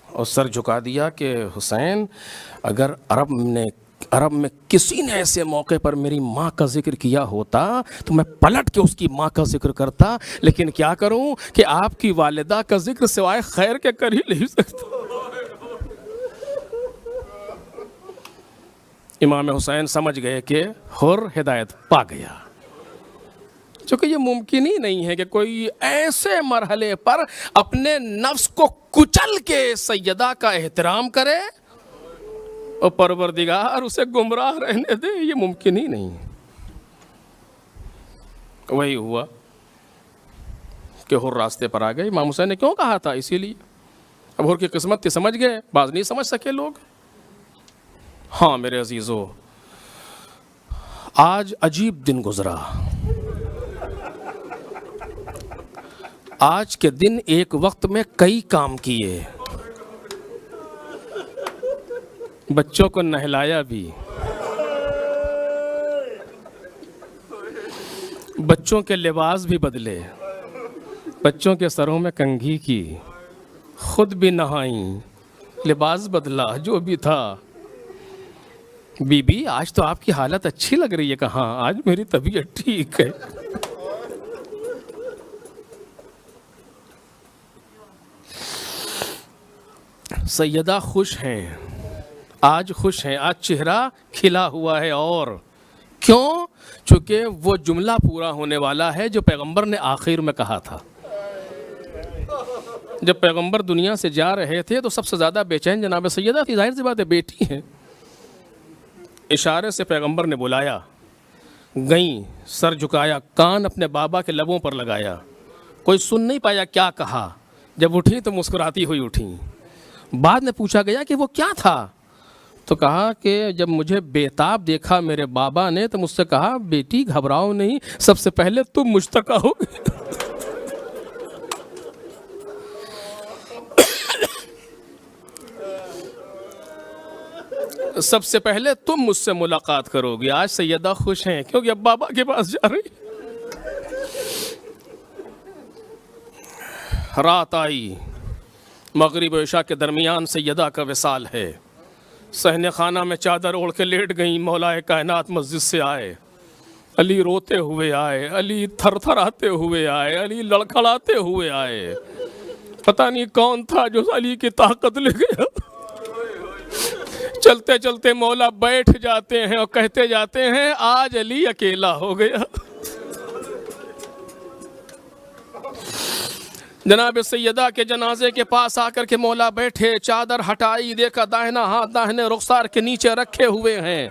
اور سر جھکا دیا کہ حسین, اگر عرب میں کسی نے ایسے موقع پر میری ماں کا ذکر کیا ہوتا تو میں پلٹ کے اس کی ماں کا ذکر کرتا, لیکن کیا کروں کہ آپ کی والدہ کا ذکر سوائے خیر کے کر ہی نہیں سکتا. امام حسین سمجھ گئے کہ حر ہدایت پا گیا. چونکہ یہ ممکن ہی نہیں ہے کہ کوئی ایسے مرحلے پر اپنے نفس کو کچل کے سیدہ کا احترام کرے اور پروردگار اسے گمراہ رہنے دے, یہ ممکن ہی نہیں. وہی ہوا کہ حر راستے پر آ گئے. امام حسین نے کیوں کہا تھا, اسی لیے اب حر کی قسمت تھی, سمجھ گئے, بعض نہیں سمجھ سکے لوگ. ہاں میرے عزیزو, آج عجیب دن گزرا. آج کے دن ایک وقت میں کئی کام کیے. بچوں کو نہلایا بھی, بچوں کے لباس بھی بدلے, بچوں کے سروں میں کنگھی کی, خود بھی نہائیں, لباس بدلا, جو بھی تھا. بی بی آج تو آپ کی حالت اچھی لگ رہی ہے. کہاں, آج میری طبیعت ٹھیک ہے. سیدہ خوش ہیں, آج خوش ہیں, آج چہرہ کھلا ہوا ہے. اور کیوں؟ چونکہ وہ جملہ پورا ہونے والا ہے جو پیغمبر نے آخر میں کہا تھا. جب پیغمبر دنیا سے جا رہے تھے تو سب سے زیادہ بے چین جناب سیدہ تھی. ظاہر سی بات ہے, بیٹی ہیں. اشارے سے پیغمبر نے بلایا, گئیں, سر جھکایا, کان اپنے بابا کے لبوں پر لگایا. کوئی سن نہیں پایا کیا کہا. جب اٹھی تو مسکراتی ہوئی اٹھیں. بعد میں پوچھا گیا کہ وہ کیا تھا, تو کہا کہ جب مجھے بےتاب دیکھا میرے بابا نے تو مجھ سے کہا, بیٹی گھبراؤ نہیں, سب سے پہلے تم مشتاق ہو گے. سب سے پہلے تم مجھ سے ملاقات کرو گی. آج سیدہ خوش ہیں کیونکہ اب بابا کے پاس جا رہی. رات آئی, مغرب و عشاء کے درمیان سیدہ کا وصال ہے. صحن خانہ میں چادر اوڑھ کے لیٹ گئیں. مولا کائنات مسجد سے آئے, علی روتے ہوئے آئے, علی تھر تھراتے ہوئے آئے, علی لڑکھڑاتے ہوئے آئے. پتہ نہیں کون تھا جو علی کی طاقت لے گیا. چلتے چلتے مولا بیٹھ جاتے ہیں اور کہتے جاتے ہیں, آج علی اکیلا ہو گیا. جناب سیدہ کے جنازے کے پاس آ کر کے مولا بیٹھے, چادر ہٹائی, دیکھا داہنا ہاتھ داہنے رخسار کے نیچے رکھے ہوئے ہیں.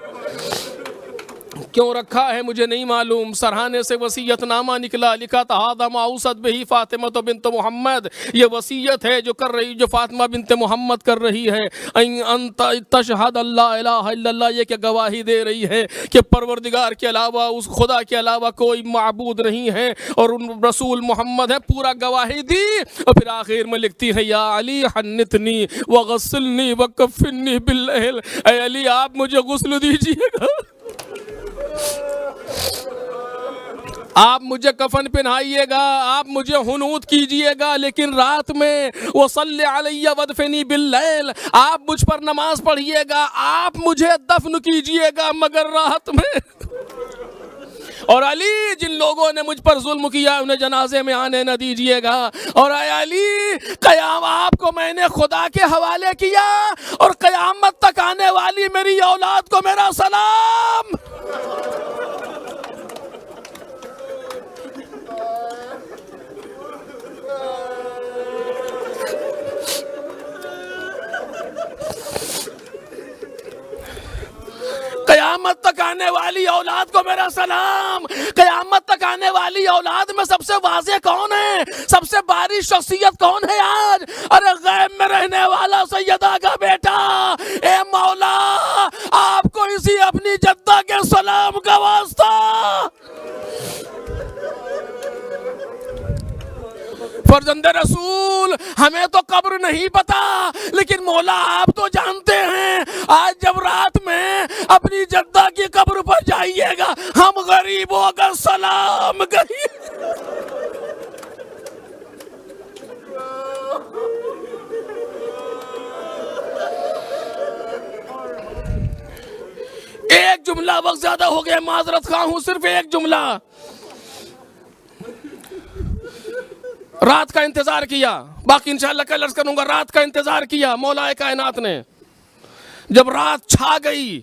کیوں رکھا ہے مجھے نہیں معلوم، سرہانے سے وصیت نامہ نکلا، لکھا تھا ہذا ما اوصت بہ فاطمہ بنت محمد، یہ وصیت ہے جو فاطمہ بنت محمد کر رہی ہے، انت تشہد اللہ الہ الا اللہ، یہ کہ گواہی دے رہی ہے کہ پروردگار کے علاوہ، اس خدا کے علاوہ کوئی معبود نہیں ہے اور ان رسول محمد ہے، پورا گواہی دی، اور پھر آخر میں لکھتی ہے یا علی حنتنی وغسلنی وکفنی باللیل، اے علی آپ مجھے غسل دیجئے گا، آپ مجھے کفن پہنائیے گا، آپ مجھے حنوط کیجئے گا، لیکن رات میں وصلی علی ودفنی باللیل، آپ مجھ پر نماز پڑھیے گا، آپ مجھے دفن کیجئے گا مگر رات میں۔ اور علی جن لوگوں نے مجھ پر ظلم کیا انہیں جنازے میں آنے نہ دیجئے گا، اور اے علی قیام آپ کو میں نے خدا کے حوالے کیا، اور قیامت تک آنے والی میری اولاد کو میرا سلام۔ قیامت تک آنے والی اولاد کو میرا سلام۔ قیامت تک آنے والی اولاد میں سب سے واضح کون ہے، سب سے باری شخصیت کون ہے آج؟ ارے غیب میں رہنے والا سیدہ کا بیٹا، اے مولا آپ کو اسی اپنی جدہ کے سلام کا واسطہ۔ فرزند رسول ہمیں تو قبر نہیں پتا، لیکن مولا آپ تو جانتے ہیں، آج جب رات میں اپنی جدہ کی قبر پر جائیے گا، ہم غریبوں کا سلام کریے۔ ایک جملہ، وقت زیادہ ہو گیا، معذرت خواہ ہوں، صرف ایک جملہ۔ رات کا انتظار کیا، باقی انشاءاللہ کل عرض کروں گا، رات کا انتظار کیا مولا کائنات نے۔ جب رات چھا گئی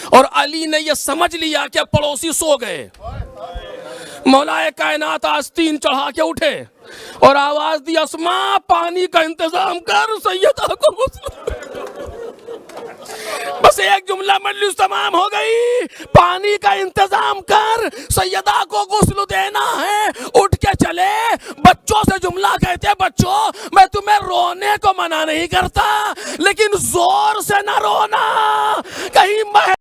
اور علی نے یہ سمجھ لیا کہ پڑوسی سو گئے، مولا کائنات آستین چڑھا کے اٹھے اور آواز دی اسماء پانی کا انتظام کر، سیدہ کو بس ایک جملہ، مجلس تمام ہو گئی، پانی کا انتظام کر، سیدہ کو غسل دینا ہے، اٹھ کے چلے۔ بچوں سے جملہ کہتے، بچوں میں تمہیں رونے کو منع نہیں کرتا، لیکن زور سے نہ رونا، کہیں